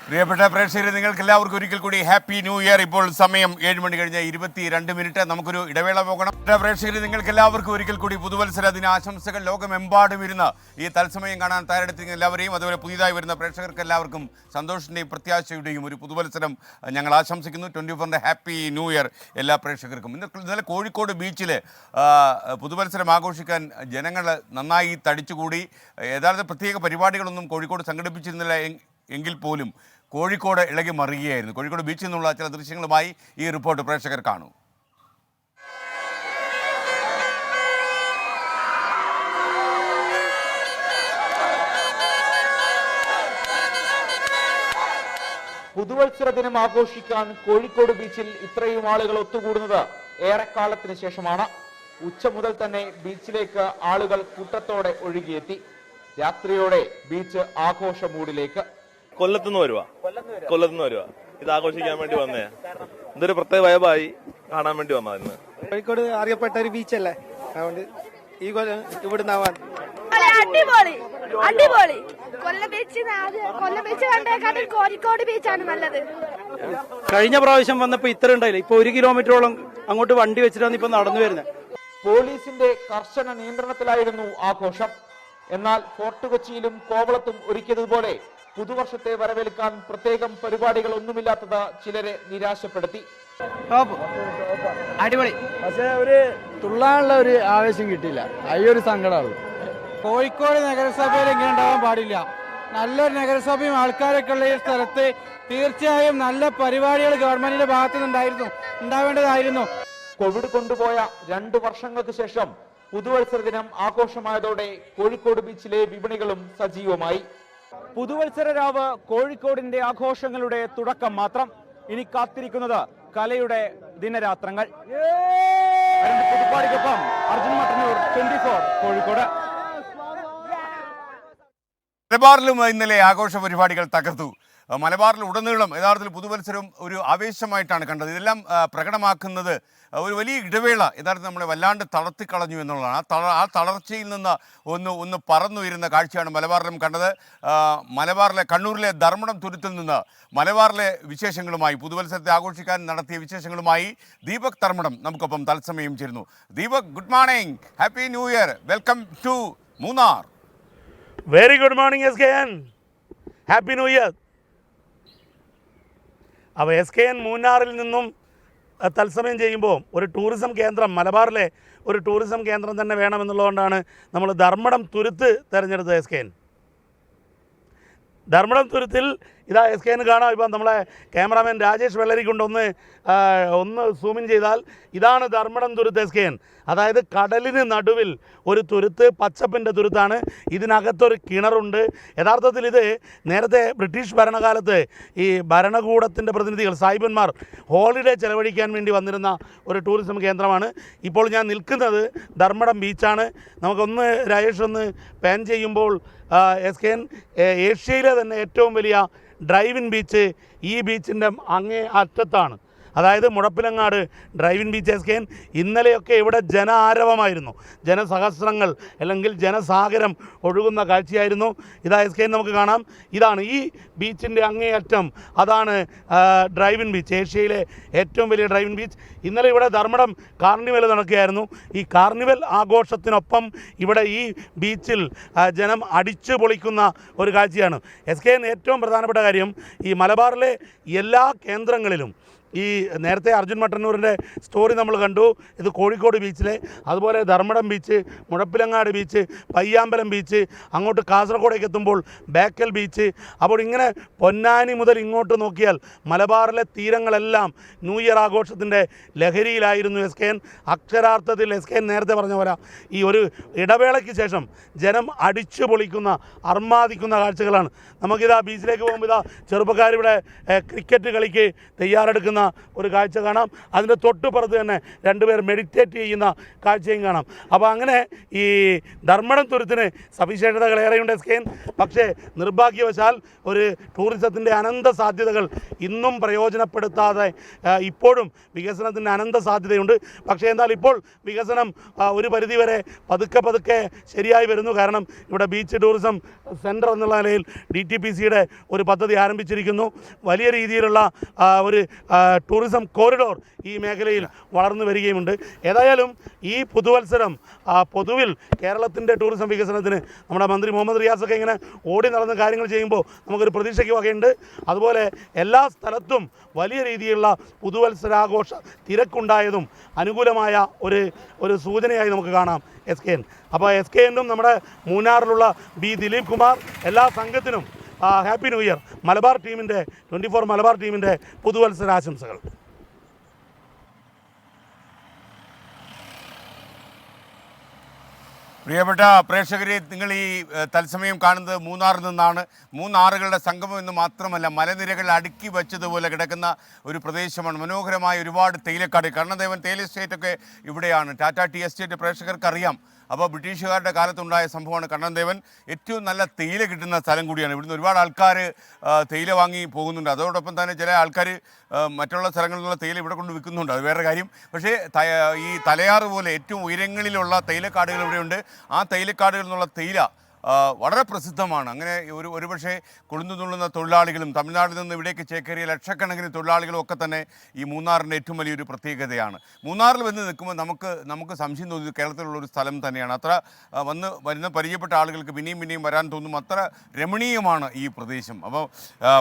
പ്രിയപ്പെട്ട പ്രേക്ഷകരെ, നിങ്ങൾക്ക് എല്ലാവർക്കും ഒരിക്കൽ കൂടി ഹാപ്പി ന്യൂ ഇയർ. ഇപ്പോൾ സമയം 7 മണി കഴിഞ്ഞ് 22 മിനിറ്റ്. നമുക്കൊരു ഇടവേള പോകണം. പ്രേക്ഷകരെ, നിങ്ങൾക്ക് എല്ലാവർക്കും ഒരിക്കൽ കൂടി പുതുവത്സര ദിനാശംസകൾ. ലോകമെമ്പാടും ഇരുന്ന് ഈ തത്സമയം കാണാൻ തയ്യാറെടുത്തിരിക്കുന്ന എല്ലാവരെയും അതുപോലെ പുതിയതായി വരുന്ന പ്രേക്ഷകർക്ക് എല്ലാവർക്കും സന്തോഷത്തിൻ്റെയും പ്രത്യാശയുടെയും ഒരു പുതുവത്സരം ഞങ്ങൾ ആശംസിക്കുന്നു. 24-ന്റെ ഹാപ്പി ന്യൂ ഇയർ എല്ലാ പ്രേക്ഷകർക്കും. ഇന്നലെ കോഴിക്കോട് ബീച്ചിൽ പുതുവത്സരം ആഘോഷിക്കാൻ ജനങ്ങൾ നന്നായി തടിച്ചുകൂടി. യഥാർത്ഥ പ്രത്യേക പരിപാടികളൊന്നും കോഴിക്കോട് സംഘടിപ്പിച്ചിരുന്നില്ല എങ്കിൽ പോലും കോഴിക്കോട് ഇളകി മറിയുകയായിരുന്നു. കോഴിക്കോട് ബീച്ചിൽ നിന്നുള്ള ചില ദൃശ്യങ്ങളുമായി ഈ റിപ്പോർട്ട് പ്രേക്ഷകർ കാണൂ. പുതുവത്സര ദിനം ആഘോഷിക്കാൻ കോഴിക്കോട് ബീച്ചിൽ ഇത്രയും ആളുകൾ ഒത്തുകൂടുന്നത് ഏറെക്കാലത്തിന് ശേഷമാണ്. ഉച്ച മുതൽ തന്നെ ബീച്ചിലേക്ക് ആളുകൾ കൂട്ടത്തോടെ ഒഴുകിയെത്തി. രാത്രിയോടെ ബീച്ച് ആഘോഷ മൂഡിലേക്ക്. കൊല്ലത്തുനിന്ന് വരുവാ ഇത് ആഘോഷിക്കാൻ വേണ്ടി വന്നേ. ഇതൊരു പ്രത്യേക വൈബായി കാണാൻ വേണ്ടി വന്നതായിരുന്നു. കോഴിക്കോട് അറിയപ്പെട്ട ഒരു ബീച്ചല്ലേ, അതുകൊണ്ട് ഈ ഇവിടുന്ന് അടിപൊളി. കൊല്ലം ബീച്ച് കണ്ടേക്കാട്ടിൽ കോഴിക്കോട് ബീച്ചാണ് നല്ലത്. കഴിഞ്ഞ പ്രാവശ്യം വന്നപ്പോ ഇത്ര ഉണ്ടായില്ല, ഇപ്പൊ 1 കിലോമീറ്ററോളം അങ്ങോട്ട് വണ്ടി വെച്ചിട്ടാണ് ഇപ്പൊ നടന്നു വരുന്നത്. പോലീസിന്റെ കർശന നിയന്ത്രണത്തിലായിരുന്നു ആഘോഷം. എന്നാൽ ഫോർട്ട് കൊച്ചിയിലും കോവളത്തും ഒരുക്കിയതുപോലെ പുതുവർഷത്തെ വരവേൽക്കാൻ പ്രത്യേകം പരിപാടികൾ ഒന്നുമില്ലാത്തത് ചിലരെ നിരാശപ്പെടുത്തി. അടിപൊളി, പക്ഷെ ഒരു തുള്ളാനുള്ള ഒരു ആവേശം കിട്ടിയില്ല. ഒരു സങ്കടമുള്ളൂ. കോഴിക്കോട് നഗരസഭയിൽ ഇങ്ങനെ ഉണ്ടാവാൻ പാടില്ല. നല്ലൊരു നഗരസഭയും ആൾക്കാരൊക്കെ ഉള്ള ഈ സ്ഥലത്ത് തീർച്ചയായും നല്ല പരിപാടികൾ ഗവൺമെന്റിന്റെ ഭാഗത്തു ഉണ്ടാവേണ്ടതായിരുന്നു. കോവിഡ് കൊണ്ടുപോയ 2 വർഷങ്ങൾക്ക് ശേഷം പുതുവത്സര ദിനം ആഘോഷമായതോടെ കോഴിക്കോട് ബീച്ചിലെ വിപണികളും സജീവമായി. പുതുവത്സര രാവ് കോഴിക്കോടിന്റെ ആഘോഷങ്ങളുടെ തുടക്കം മാത്രം. ഇനി കാത്തിരിക്കുന്നത് കലയുടെ ദിനരാത്രങ്ങൾ. പുതുപ്പാടിക്കൊപ്പം അർജുൻ മട്ടന്നൂർ, 24 കോഴിക്കോട്. മലബാറിലും ഇന്നലെ ആഘോഷ പരിപാടികൾ തകർത്തു. മലബാറിൽ ഉടനീളം യഥാർത്ഥത്തിൽ പുതുവത്സരം ഒരു ആവേശമായിട്ടാണ് കണ്ടത്. ഇതെല്ലാം പ്രകടമാക്കുന്നത് ഒരു വലിയ ഇടവേള യഥാർത്ഥത്തിൽ നമ്മളെ വല്ലാണ്ട് തളർത്തിക്കളഞ്ഞു എന്നുള്ളതാണ്. ആ തളർച്ചയിൽ നിന്ന് ഒന്ന് പറന്നുയരുന്ന കാഴ്ചയാണ് മലബാറിലും കണ്ടത്. മലബാറിലെ കണ്ണൂരിലെ ധർമ്മടം തുരുത്തിൽ നിന്ന് മലബാറിലെ വിശേഷങ്ങളുമായി പുതുവത്സരത്തെ ആഘോഷിക്കാൻ നടത്തിയ വിശേഷങ്ങളുമായി ദീപക് ധർമ്മടം നമുക്കൊപ്പം തത്സമയം ചേരുന്നു. Deepak, good morning, happy new year, welcome to Munnar. Very good morning S K N, happy new year. അപ്പോൾ എസ് കെ എൻ മൂന്നാറിൽ നിന്നും തത്സമയം ചെയ്യുമ്പോൾ ഒരു ടൂറിസം കേന്ദ്രം, മലബാറിലെ ഒരു ടൂറിസം കേന്ദ്രം തന്നെ വേണമെന്നുള്ളതുകൊണ്ടാണ് നമ്മൾ ധർമ്മടം തുരുത്ത് തിരഞ്ഞെടുത്തത്. എസ് കെ എൻ ധർമ്മടം തുരുത്തിൽ ഇതാ എസ് കെ എൻ കാണാം. ഇപ്പം നമ്മളെ ക്യാമറാമാൻ രാജേഷ് വെള്ളരിക്കുണ്ട്. ഒന്ന് സൂമിൻ ചെയ്താൽ ഇതാണ് ധർമ്മടം തുരുത്ത് എസ് കെ എൻ. അതായത് കടലിന് നടുവിൽ ഒരു തുരുത്ത്, പച്ചപ്പിൻ്റെ തുരുത്താണ്. ഇതിനകത്തൊരു കിണറുണ്ട്. യഥാർത്ഥത്തിൽ ഇത് നേരത്തെ ബ്രിട്ടീഷ് ഭരണകാലത്ത് ഈ ഭരണകൂടത്തിൻ്റെ പ്രതിനിധികൾ, സായിബന്മാർ ഹോളിഡേ ചെലവഴിക്കാൻ വേണ്ടി വന്നിരുന്ന ഒരു ടൂറിസം കേന്ദ്രമാണ്. ഇപ്പോൾ ഞാൻ നിൽക്കുന്നത് ധർമ്മടം ബീച്ചാണ്. നമുക്കൊന്ന് രാജേഷ് ഒന്ന് പാൻ ചെയ്യുമ്പോൾ എസ് കെ എൻ ഏഷ്യയിലെ തന്നെ ഏറ്റവും വലിയ ഡ്രൈവിൻ ബീച്ച് ഈ ബീച്ചിൻ്റെ അങ്ങേ അറ്റത്താണ്. അതായത് Muzhappilangad drive-in beach S K N. ഇന്നലെയൊക്കെ ഇവിടെ ജനാരവമായിരുന്നു, ജനസഹസ്രങ്ങൾ അല്ലെങ്കിൽ ജനസാഗരം ഒഴുകുന്ന കാഴ്ചയായിരുന്നു. ഇതാ എസ് കെ എൻ നമുക്ക് കാണാം. ഇതാണ് ഈ ബീച്ചിൻ്റെ അങ്ങേയറ്റം, അതാണ് ഡ്രൈവിൻ ബീച്ച്, ഏഷ്യയിലെ ഏറ്റവും വലിയ ഡ്രൈവിൻ ബീച്ച്. ഇന്നലെ ഇവിടെ ധർമ്മടം കാർണിവൽ നടക്കുകയായിരുന്നു. ഈ കാർണിവൽ ആഘോഷത്തിനൊപ്പം ഇവിടെ ഈ ബീച്ചിൽ ജനം അടിച്ചു പൊളിക്കുന്ന ഒരു കാഴ്ചയാണ്. എസ് കെ എൻ ഏറ്റവും പ്രധാനപ്പെട്ട കാര്യം, ഈ മലബാറിലെ എല്ലാ കേന്ദ്രങ്ങളിലും ഈ നേരത്തെ അർജുൻ മട്ടന്നൂരിൻ്റെ സ്റ്റോറി നമ്മൾ കണ്ടു. ഇത് കോഴിക്കോട് ബീച്ചിലെ, അതുപോലെ Dharmadam beach, Muzhappilangad beach, Payyambalam beach, അങ്ങോട്ട് കാസർഗോഡേക്ക് എത്തുമ്പോൾ ബേക്കൽ ബീച്ച്. അപ്പോൾ ഇങ്ങനെ പൊന്നാനി മുതൽ ഇങ്ങോട്ട് നോക്കിയാൽ മലബാറിലെ തീരങ്ങളെല്ലാം ന്യൂ ഇയർ ആഘോഷത്തിൻ്റെ ലഹരിയിലായിരുന്നു എസ് കെ എൻ. അക്ഷരാർത്ഥത്തിൽ എസ് കെ എൻ നേരത്തെ പറഞ്ഞ പോലെ ഈ ഒരു ഇടവേളയ്ക്ക് ശേഷം ജനം അടിച്ചു പൊളിക്കുന്ന, അർമാദിക്കുന്ന കാഴ്ചകളാണ്. നമുക്കിതാ ബീച്ചിലേക്ക് പോകുമ്പോൾ ഇതാ ചെറുപ്പക്കാരിവിടെ ക്രിക്കറ്റ് കളിക്ക് തയ്യാറെടുക്കുന്ന ഒരു കാഴ്ച കാണാം. അതിൻ്റെ തൊട്ടുപുറത്ത് തന്നെ രണ്ടുപേർ മെഡിറ്റേറ്റ് ചെയ്യുന്ന കാഴ്ചയും കാണാം. അപ്പോൾ അങ്ങനെ ഈ ധർമ്മടം തുരുത്തിന് സവിശേഷതകളേറെയുണ്ട് സ്കെയിൻ. പക്ഷേ നിർഭാഗ്യവശാൽ ഒരു ടൂറിസത്തിൻ്റെ അനന്ത സാധ്യതകൾ ഇന്നും പ്രയോജനപ്പെടുത്താതെ ഇപ്പോഴും വികസനത്തിൻ്റെ അനന്ത സാധ്യതയുണ്ട്. പക്ഷേ എന്നാൽ ഇപ്പോൾ വികസനം ഒരു പരിധിവരെ പതുക്കെ ശരിയായി വരുന്നു. കാരണം ഇവിടെ ബീച്ച് ടൂറിസം സെൻറ്റർ എന്നുള്ള നിലയിൽ DTPCയുടെ ഒരു പദ്ധതി ആരംഭിച്ചിരിക്കുന്നു. വലിയ രീതിയിലുള്ള ഒരു ടൂറിസം കോറിഡോർ ഈ മേഖലയിൽ വളർന്നു വരികയുമുണ്ട്. ഏതായാലും ഈ പുതുവത്സരം പൊതുവിൽ കേരളത്തിൻ്റെ ടൂറിസം വികസനത്തിന് നമ്മുടെ മന്ത്രി മുഹമ്മദ് റിയാസൊക്കെ ഇങ്ങനെ ഓടി നടന്ന് കാര്യങ്ങൾ ചെയ്യുമ്പോൾ നമുക്കൊരു പ്രതീക്ഷയ്ക്ക് വകയുണ്ട്. അതുപോലെ എല്ലാ സ്ഥലത്തും വലിയ രീതിയിലുള്ള പുതുവത്സരാഘോഷ തിരക്കുണ്ടായതും അനുകൂലമായ ഒരു സൂചനയായി നമുക്ക് കാണാം SKN. അപ്പോൾ SKNനും നമ്മുടെ മൂന്നാറിലുള്ള ദിലീപ് കുമാർ എല്ലാ സംഘത്തിനും ഹാപ്പി ന്യൂ ഇയർ. മലബാർ ടീമിൻ്റെ 24 മലബാർ ടീമിൻ്റെ പുതുവത്സരാശംസകൾ. പ്രിയപ്പെട്ട പ്രേക്ഷകരെ, നിങ്ങൾ ഈ തത്സമയം കാണുന്നത് മൂന്നാറിൽ നിന്നാണ്. മൂന്നാറുകളുടെ സംഗമം എന്ന് മാത്രമല്ല, മലനിരകൾ അടുക്കി വെച്ചതുപോലെ കിടക്കുന്ന ഒരു പ്രദേശമാണ്. മനോഹരമായ ഒരുപാട് തേയിലക്കാട്, കണ്ണദേവൻ തേയില എസ്റ്റേറ്റൊക്കെ ഇവിടെയാണ്. ടാറ്റ ടീ എസ്റ്റേറ്റ് പ്രേക്ഷകർക്കറിയാം. അപ്പോൾ ബ്രിട്ടീഷുകാരുടെ കാലത്തുണ്ടായ സംഭവമാണ് കണ്ണദേവൻ. ഏറ്റവും നല്ല തേയില കിട്ടുന്ന സ്ഥലം കൂടിയാണ്. ഇവിടുന്ന് ഒരുപാട് ആൾക്കാർ തേയില വാങ്ങി പോകുന്നുണ്ട്. അതോടൊപ്പം തന്നെ ചില ആൾക്കാർ മറ്റുള്ള സ്ഥലങ്ങളിൽ നിന്നുള്ള തേയില ഇവിടെ കൊണ്ട് വിൽക്കുന്നുണ്ട്, അത് വേറെ കാര്യം. പക്ഷേ ഈ തലയാറ് പോലെ ഏറ്റവും ഉയരങ്ങളിലുള്ള തേയിലക്കാടുകൾ ഇവിടെയുണ്ട്. ആ തേയിലക്കാടുകളിൽ നിന്നുള്ള തേയില വളരെ പ്രസിദ്ധമാണ്. അങ്ങനെ ഒരുപക്ഷെ കൊളുന്തു തുള്ളുന്ന തൊഴിലാളികളും തമിഴ്നാട്ടിൽ നിന്ന് ഇവിടേക്ക് ചേക്കേറിയ ലക്ഷക്കണക്കിന് തൊഴിലാളികളും ഒക്കെ തന്നെ ഈ മൂന്നാറിൻ്റെ ഏറ്റവും വലിയൊരു പ്രത്യേകതയാണ്. മൂന്നാറിൽ വന്ന് നിൽക്കുമ്പോൾ നമുക്ക് സംശയം തോന്നുന്നത് കേരളത്തിലുള്ളൊരു സ്ഥലം തന്നെയാണ്. അത്ര വരുന്ന പരിചയപ്പെട്ട ആളുകൾക്ക് പിന്നെയും വരാൻ തോന്നും. അത്ര രമണീയമാണ് ഈ പ്രദേശം. അപ്പോൾ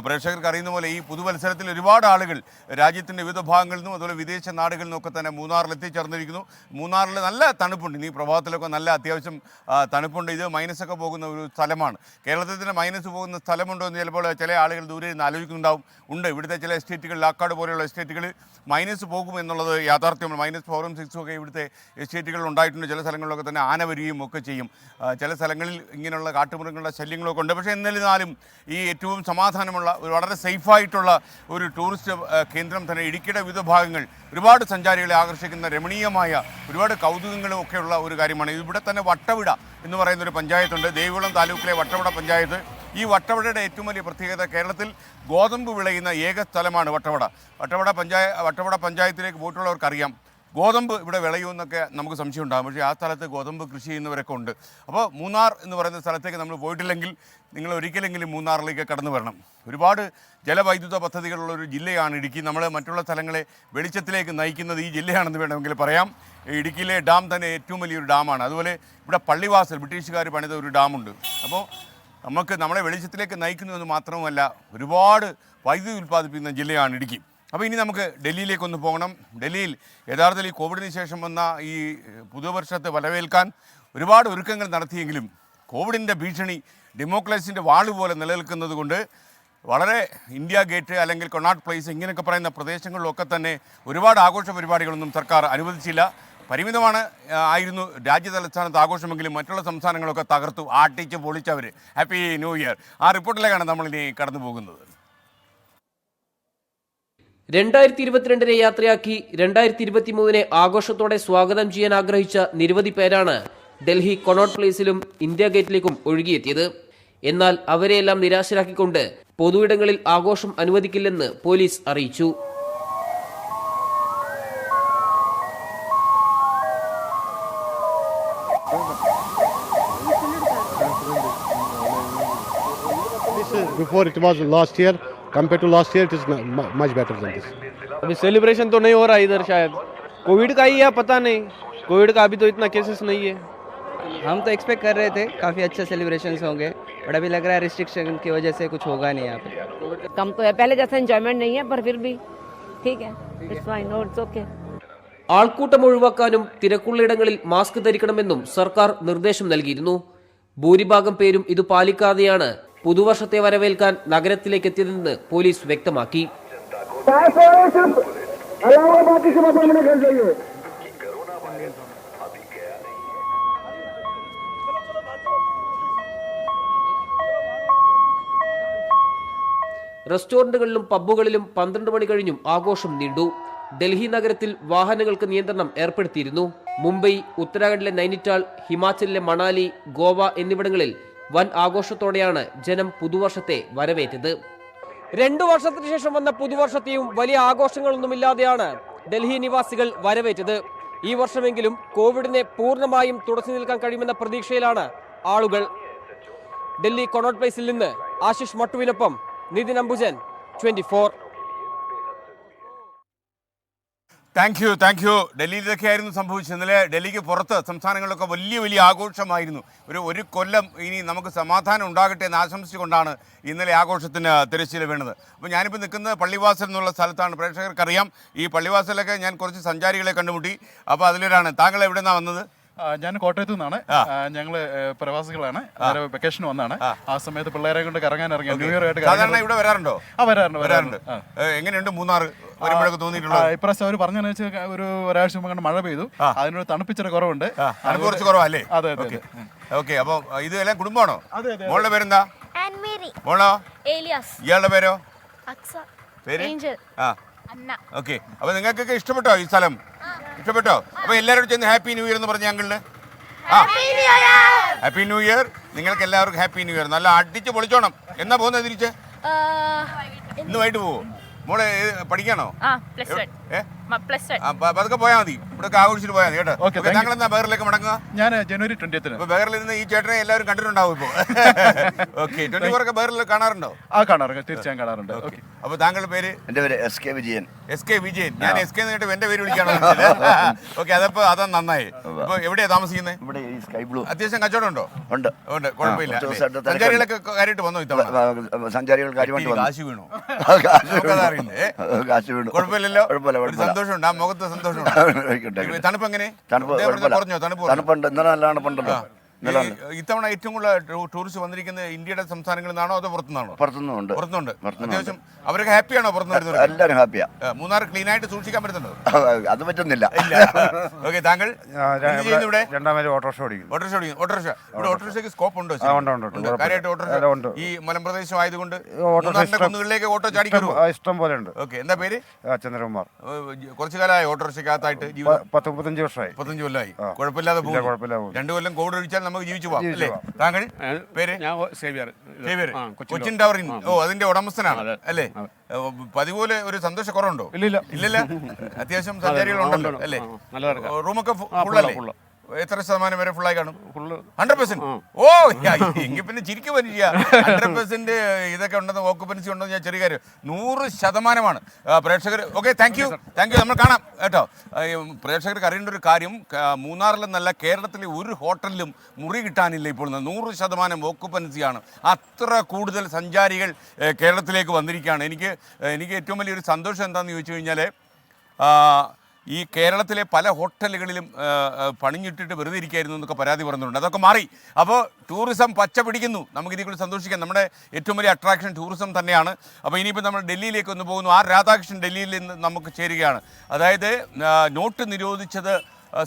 പ്രേക്ഷകർക്ക് അറിയുന്ന പോലെ ഈ പുതുവത്സരത്തിൽ ഒരുപാട് ആളുകൾ രാജ്യത്തിൻ്റെ വിവിധ ഭാഗങ്ങളിൽ നിന്നും അതുപോലെ വിദേശ നാടുകളിൽ നിന്നൊക്കെ തന്നെ മൂന്നാറിൽ എത്തിച്ചേർന്നിരിക്കുന്നു. മൂന്നാറിൽ നല്ല തണുപ്പുണ്ട്. ഇനി പ്രഭാതത്തിലൊക്കെ നല്ല അത്യാവശ്യം തണുപ്പുണ്ട്. ഇത് മൈനസൊക്കെ പോകുന്ന ഒരു സ്ഥലമാണ്. കേരളത്തിൽ തന്നെ മൈനസ് പോകുന്ന സ്ഥലമുണ്ടോ എന്ന് ചിലപ്പോൾ ചില ആളുകൾ ദൂരെ നിന്ന് ആലോചിക്കുന്നുണ്ടാവും. ഉണ്ട്. ഇവിടുത്തെ ചില എസ്റ്റേറ്റുകൾ, ലാക്കാട് പോലെയുള്ള എസ്റ്റേറ്റുകൾ മൈനസ് പോകും എന്നുള്ളത് യാഥാർത്ഥ്യമാണ്. -4ഉം 6ഉം ഒക്കെ ഇവിടുത്തെ എസ്റ്റേറ്റുകൾ ഉണ്ടായിട്ടുണ്ട്. ചില സ്ഥലങ്ങളിലൊക്കെ തന്നെ ആന വരികയും ഒക്കെ ചെയ്യും. ചില സ്ഥലങ്ങളിൽ ഇങ്ങനെയുള്ള കാട്ടുമൃഗങ്ങളുടെ ശല്യങ്ങളൊക്കെ ഉണ്ട്. പക്ഷേ എന്നിരുന്നാലും ഈ ഏറ്റവും സമാധാനമുള്ള ഒരു വളരെ സേഫായിട്ടുള്ള ഒരു ടൂറിസ്റ്റ് കേന്ദ്രം തന്നെ ഇടുക്കിയുടെ വിവിധ ഭാഗങ്ങൾ ഒരുപാട് സഞ്ചാരികളെ ആകർഷിക്കുന്ന രമണീയമായ ഒരുപാട് കൗതുകങ്ങളും ഒക്കെയുള്ള ഒരു കാര്യമാണ്. ഇവിടെ തന്നെ വട്ടവിട എന്ന് പറയുന്നൊരു പഞ്ചായത്തുണ്ട്. ദേവികുളം താലൂക്കിലെ വട്ടവിട പഞ്ചായത്ത്. ഈ വട്ടവടയുടെ ഏറ്റവും വലിയ പ്രത്യേകത കേരളത്തിൽ ഗോതമ്പ് വിളയുന്ന ഏക സ്ഥലമാണ് വട്ടവട. വട്ടവട പഞ്ചായത്തിലേക്ക് പോയിട്ടുള്ളവർക്കറിയാം ഗോതമ്പ് ഇവിടെ വിളയുമെന്നൊക്കെ നമുക്ക് സംശയം ഉണ്ടാകും. പക്ഷേ ആ സ്ഥലത്ത് ഗോതമ്പ് കൃഷി ചെയ്യുന്നവരൊക്കെ ഉണ്ട്. അപ്പോൾ മൂന്നാർ എന്ന് പറയുന്ന സ്ഥലത്തേക്ക് നമ്മൾ പോയിട്ടില്ലെങ്കിൽ നിങ്ങൾ ഒരിക്കലെങ്കിലും മൂന്നാറിലേക്ക് കടന്നു വരണം. ഒരുപാട് ജലവൈദ്യുത പദ്ധതികളുള്ളൊരു ജില്ലയാണ് ഇടുക്കി. നമ്മൾ മറ്റുള്ള സ്ഥലങ്ങളെ വെളിച്ചത്തിലേക്ക് നയിക്കുന്നത് ഈ ജില്ലയാണെന്ന് വേണമെങ്കിൽ പറയാം. ഇടുക്കിയിലെ ഡാം തന്നെ ഏറ്റവും വലിയൊരു ഡാമാണ്. അതുപോലെ ഇവിടെ പള്ളിവാസൽ ബ്രിട്ടീഷുകാർ പണിത ഒരു ഡാമുണ്ട്. അപ്പോൾ നമ്മളെ വെളിച്ചത്തിലേക്ക് നയിക്കുന്നതെന്ന് മാത്രമല്ല ഒരുപാട് വൈദ്യുതി ഉൽപ്പാദിപ്പിക്കുന്ന ജില്ലയാണ് ഇടുക്കി. അപ്പോൾ ഇനി നമുക്ക് ഡൽഹിയിലേക്കൊന്ന് പോകണം. ഡൽഹിയിൽ യഥാർത്ഥത്തിൽ ഈ കോവിഡിന് ശേഷം വന്ന ഈ പുതുവർഷത്തെ വരവേൽക്കാൻ ഒരുപാട് ഒരുക്കങ്ങൾ നടത്തിയെങ്കിലും കോവിഡിൻ്റെ ഭീഷണി ഡെമോക്രസിൻ്റെ വാള് പോലെ നിലനിൽക്കുന്നത് കൊണ്ട് വളരെ ഇന്ത്യ ഗേറ്റ് അല്ലെങ്കിൽ കൊണാട്ട് പ്ലേസ് ഇങ്ങനെയൊക്കെ പറയുന്ന പ്രദേശങ്ങളിലൊക്കെ തന്നെ ഒരുപാട് ആഘോഷ പരിപാടികളൊന്നും സർക്കാർ അനുവദിച്ചില്ല. ആയിരുന്നു രാജ്യതലസ്ഥാനത്ത് ആഘോഷമെങ്കിലും മറ്റുള്ള സംസ്ഥാനങ്ങളൊക്കെ തകർത്തു, ആട്ടിച്ച് പൊളിച്ചവർ. Happy new year. ആ റിപ്പോർട്ടിലേക്കാണ് നമ്മളിനി കടന്നു പോകുന്നത്. 2022 യാത്രയാക്കി 2023 ആഘോഷത്തോടെ സ്വാഗതം ചെയ്യാൻ ആഗ്രഹിച്ച നിരവധി പേരാണ് ഡൽഹി കൊണോട്ട് പ്ലേസിലും ഇന്ത്യ ഗേറ്റിലേക്കും ഒഴുകിയെത്തിയത്. എന്നാൽ അവരെയെല്ലാം നിരാശരാക്കിക്കൊണ്ട് പൊതുയിടങ്ങളിൽ ആഘോഷം അനുവദിക്കില്ലെന്ന് പോലീസ് അറിയിച്ചു. Before it was last year, compared to last year, it is much better than this. अभी सेलिब्रेशन तो नहीं हो रहा इधर, शायद कोविड का ही है, पता नहीं. कोविड का अभी तो इतना केसेस नहीं है. हम तो एक्सपेक्ट कर रहे थे काफ़ी अच्छे सेलिब्रेशंस होंगे, बट अभी लग रहा है रिस्ट्रिक्शन की वजह से कुछ होगा नहीं यहाँ पे. कम तो है, पहले जैसा एंजॉयमेंट नहीं है, पर फिर भी ठीक है. It's fine, no it's okay. ആൾക്കൂട്ടം ഒഴിവാക്കാനും തിരക്കുള്ളയിടങ്ങളിൽ മാസ്ക് ധരിക്കണമെന്നും സർക്കാർ നിർദ്ദേശം നൽകിയിരുന്നു. ഭൂരിഭാഗം പേരും ഇത് പാലിക്കാതെയാണ് പുതുവർഷത്തെ വരവേൽക്കാൻ നഗരത്തിലേക്ക് എത്തിയതെന്ന് പോലീസ് വ്യക്തമാക്കി. റെസ്റ്റോറന്റുകളിലും പബ്ബുകളിലും 12 മണി കഴിഞ്ഞും ആഘോഷം നീണ്ടു. ഡൽഹി നഗരത്തിൽ വാഹനങ്ങൾക്ക് നിയന്ത്രണം ഏർപ്പെടുത്തിയിരുന്നു. മുംബൈ, ഉത്തരാഖണ്ഡിലെ നൈനിറ്റാൾ, ഹിമാചലിലെ മണാലി, ഗോവ എന്നിവിടങ്ങളിൽ വൻ ആഘോഷത്തോടെയാണ് ജനം പുതുവർഷത്തെ വരവേറ്റത്. 2 വർഷത്തിന് ശേഷം വന്ന പുതുവർഷത്തെയും വലിയ ആഘോഷങ്ങളൊന്നുമില്ലാതെയാണ് ഡൽഹി നിവാസികൾ വരവേറ്റത്. ഈ വർഷമെങ്കിലും കോവിഡിനെ പൂർണ്ണമായും തുടച്ചു നിൽക്കാൻ കഴിയുമെന്ന പ്രതീക്ഷയിലാണ് ആളുകൾ. ഡൽഹി കൊണോട്ട് പ്ലേസിൽ നിന്ന് ആശിഷ് മട്ടുവിനൊപ്പം നിതിൻ അംബുജൻ, 24. Thank you. ഡൽഹിയിൽ ഇതൊക്കെയായിരുന്നു സംഭവിച്ചത്. ഇന്നലെ ഡൽഹിക്ക് പുറത്ത് സംസ്ഥാനങ്ങളിലൊക്കെ വലിയ ആഘോഷമായിരുന്നു. ഒരു കൊല്ലം ഇനി നമുക്ക് സമാധാനം ഉണ്ടാകട്ടെ എന്ന് ആശംസിച്ചുകൊണ്ടാണ് ഇന്നലെ ആഘോഷത്തിന് തിരശ്ശീല വീണത്. അപ്പോൾ ഞാനിപ്പോൾ നിൽക്കുന്നത് പള്ളിവാസൽ എന്നുള്ള സ്ഥലത്താണ്. പ്രേക്ഷകർക്കറിയാം, ഈ പള്ളിവാസലൊക്കെ ഞാൻ കുറച്ച് സഞ്ചാരികളെ കണ്ടുമുട്ടി. അപ്പോൾ അതിലൊരാണ്. താങ്കൾ എവിടെ നിന്നാണ് വന്നത്? ഞാൻ കോട്ടയത്തു നിന്നാണ്. ഞങ്ങള് പ്രവാസികളാണ്. വെക്കേഷൻ വന്നാണ്. ആ സമയത്ത് പിള്ളേരെ കൊണ്ട് കറങ്ങാൻ ഇറങ്ങി. ന്യൂ ഇയർ ആയിട്ട് സാധാരണ ഇവിടെ വരാറുണ്ടോ? വരാറുണ്ട്. എങ്ങനെയുണ്ട് മൂന്നാർ വരുമ്പോഴൊക്കെ തോന്നിയിട്ടുള്ളത്? ഇപ്രാവശ്യം അവർ പറഞ്ഞതെന്ന് വെച്ചാൽ ഒരാഴ്ച മുമ്പ് കണ്ട് മഴ പെയ്തു. അതിനൊരു തണുപ്പിച്ചിട്ട് കുറവുണ്ട്. കുറച്ച് കുറവല്ലേ? അതെ. ഓക്കെ. അപ്പോൾ ഇത് എല്ലാം കുടുംബമാണോ? മോളുടെ പേരെന്താ? മോളോ? ഇയാളുടെ പേരോ? പേര്? ഓക്കെ. അപ്പോൾ നിങ്ങൾക്കൊക്കെ ഇഷ്ടപ്പെട്ടോ ഈ സ്ഥലം? ഇഷ്ടപ്പെട്ടോ? അപ്പോൾ എല്ലാവരും ചെന്ന് ഹാപ്പി ന്യൂ ഇയർ എന്ന് പറഞ്ഞ ഞങ്ങളിന് ഹാപ്പി ന്യൂ ഇയർ. നിങ്ങൾക്ക് എല്ലാവർക്കും ഹാപ്പി ന്യൂ ഇയർ. നല്ല അടിച്ച് പൊളിച്ചോണം. എന്നാ പോകുന്നത് തിരിച്ച്? ഇന്ന് വൈകിട്ട് പോവോ? മോളെ പഠിക്കാണോ? അതൊക്കെ പോയാൽ മതി. ഇവിടെ ആഘോഷിച്ചിട്ട് പോയാൽ മതി കേട്ടോ. ഞങ്ങൾ എന്നാ ബഹറിലേക്ക് മടങ്ങുക? ഞാൻ ജനുവരി 20th. ബഹറിൽ നിന്ന് ഈ ചേട്ടനെ എല്ലാവരും കണ്ടിട്ടുണ്ടാവും ഇപ്പോൾ. ഓക്കെ. 24 ഒക്കെ ബഹറിൽ കാണാറുണ്ടോ? കാണാറുണ്ട്, തീർച്ചയായും കാണാറുണ്ട്. അപ്പോൾ താങ്കളുടെ പേര്? എൻ്റെ പേര് SK വിജയൻ. ഞാൻ SK എന്നിട്ട് എന്റെ പേര് വിളിക്കാണോ? ഓക്കെ. അതപ്പോ അതാ നന്നായി. ഇപ്പോൾ എവിടെയാ താമസിക്കുന്നത്? ഇവിടെ ഈ സ്കൈ ബ്ലൂ. അത്യാവശ്യം കച്ചവടം ഉണ്ടോ? ഉണ്ട്. കുഴപ്പമില്ല. സഞ്ചാരികളൊക്കെ കാര്യമായിട്ട് വന്നോ ഇത്തവണ? സഞ്ചാരികൾ കാര്യമായിട്ട് വന്നു. കാശ് വീണു? കാശ് വീണു. കുഴപ്പമില്ലല്ലോ. സന്തോഷമുണ്ട്. ആ മുഖത്ത് സന്തോഷമുണ്ട്. തണുപ്പ് എങ്ങനെ? കുറഞ്ഞോ? തണുപ്പുണ്ട്. ഇന്നലെ നല്ല തണുപ്പുണ്ടല്ലോ. ഇത്തവണ ഏറ്റവും കൂടുതൽ ടൂറിസ്റ്റ് വന്നിരിക്കുന്നത് ഇന്ത്യയുടെ സംസ്ഥാനങ്ങളിൽ നിന്നാണോ അതോ പുറത്തുനിന്നാണോ? പുറത്തുനിന്നുണ്ട്. അത്യാവശ്യം അവരൊക്കെ ഹാപ്പിയാണോ പുറത്തു വരുന്നത്? എല്ലാവരും ഹാപ്പിയാ. മൂന്നാർ ക്ലീൻ ആയിട്ട് സൂക്ഷിക്കാൻ പറ്റുന്നുണ്ടോ? അത് പറ്റുന്നില്ല. ഓക്കെ. താങ്കൾ ഇവിടെ രണ്ടാമത് ഓട്ടോറിക്ഷ ഓടിക്കുന്നു. ഓട്ടോറിക്ഷയ്ക്ക് സ്കോപ്പ് ഉണ്ടോ? കാര്യമായിട്ട് ഓട്ടോറിക്ഷ ഈ മലമ്പ്രദേശം ആയതുകൊണ്ട് കുന്നുകളിലേക്ക് ഓട്ടോ ചാടിക്കോ? ഇഷ്ടം പോലെ ഉണ്ട്. ഓക്കെ. എന്താ പേര്? ചന്ദ്രകുമാർ. കുറച്ചു കാലമായി ഓട്ടോറിക്ഷയ്ക്കകത്തായിട്ട്? 35 വർഷമായി. 35 കൊല്ലമായി. കുഴപ്പമില്ലാതെ പോകും. 2 കൊല്ലം കോവിഡ് ഒഴിച്ചാൽ നമുക്ക് ജീവിച്ചു പോവാം അല്ലേ? താങ്കൾ പേര്? കൊച്ചിൻ ടവറിൻ. അതിന്റെ ഉടമസ്ഥനാണ് അല്ലേ? പതിപോലെ ഒരു സന്തോഷക്കുറവുണ്ടോ? ഇല്ലല്ല. അത്യാവശ്യം സഞ്ചാരികളുണ്ടല്ലോ അല്ലേ? റൂമൊക്കെ ഫുള്ളല്ലേ? എത്ര ശതമാനം വരെ ഫുള്ളായി കാണും? 100%. ഓ, എങ്കിൽ പിന്നെ ചിരിക്കും പറ്റില്ല. 100% ഇതൊക്കെ ഉണ്ടെന്ന് ഓക്കുപ്പൻസി ഉണ്ടെന്ന് ഞാൻ ചെറിയ കാര്യം. 100% പ്രേക്ഷകർ. ഓക്കെ. Thank you. നമ്മൾ കാണാം കേട്ടോ. പ്രേക്ഷകർക്ക് അറിയേണ്ട ഒരു കാര്യം, മൂന്നാറിലെന്നല്ല കേരളത്തിലെ ഒരു ഹോട്ടലിലും മുറി കിട്ടാനില്ല ഇപ്പോൾ. 100% ഓക്കുപ്പൻസിയാണ്. അത്ര കൂടുതൽ സഞ്ചാരികൾ കേരളത്തിലേക്ക് വന്നിരിക്കുകയാണ്. എനിക്ക് ഏറ്റവും വലിയൊരു സന്തോഷം എന്താണെന്ന് ചോദിച്ചു കഴിഞ്ഞാൽ, ഈ കേരളത്തിലെ പല ഹോട്ടലുകളിലും പണിഞ്ഞിട്ടിട്ട് വെറുതെ ഇരിക്കുകയായിരുന്നു എന്നൊക്കെ പരാതി പറഞ്ഞിട്ടുണ്ട്. അതൊക്കെ മാറി. അപ്പോൾ ടൂറിസം പച്ച പിടിക്കുന്നു. നമുക്കിതിൽ സന്തോഷിക്കാം. നമ്മുടെ ഏറ്റവും വലിയ അട്രാക്ഷൻ ടൂറിസം തന്നെയാണ്. അപ്പോൾ ഇനിയിപ്പോൾ നമ്മൾ ഡൽഹിയിലേക്ക് ഒന്ന് പോകുന്നു. രാധാകൃഷ്ണൻ ഡൽഹിയിൽ നിന്ന് നമുക്ക് ചേരുകയാണ്. അതായത് നോട്ട് നിരോധിച്ചത്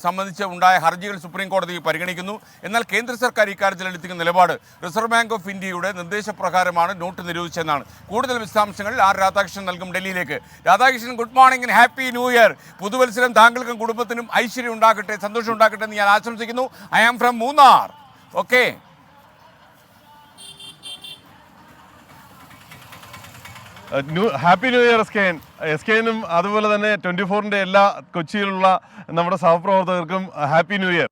സംബന്ധിച്ച് ഉണ്ടായ ഹർജികൾ സുപ്രീം കോടതി പരിഗണിക്കുന്നു. എന്നാൽ കേന്ദ്ര സർക്കാർ ഇക്കാര്യത്തിൽ എടുത്തിരിക്കുന്ന നിലപാട് റിസർവ് ബാങ്ക് ഓഫ് ഇന്ത്യയുടെ നിർദ്ദേശപ്രകാരമാണ് നോട്ട് നിരോധിച്ചതെന്നാണ്. കൂടുതൽ വിശദാംശങ്ങൾ രാധാകൃഷ്ണൻ നൽകും ഡൽഹിയിലേക്ക്. Radhakrishnan, good morning, happy new year. പുതുവത്സരം താങ്കൾക്കും കുടുംബത്തിനും ഐശ്വര്യം ഉണ്ടാകട്ടെ, സന്തോഷം ഉണ്ടാകട്ടെ എന്ന് ഞാൻ ആശംസിക്കുന്നു. I am from Munnar. Okay. Happy new year എസ്കെനും അതുപോലെ തന്നെ 24-ന്റെ എല്ലാ കൊച്ചിയിലുള്ള നമ്മുടെ സഹപ്രവർത്തകർക്കും ഹാപ്പി ന്യൂ ഇയർ.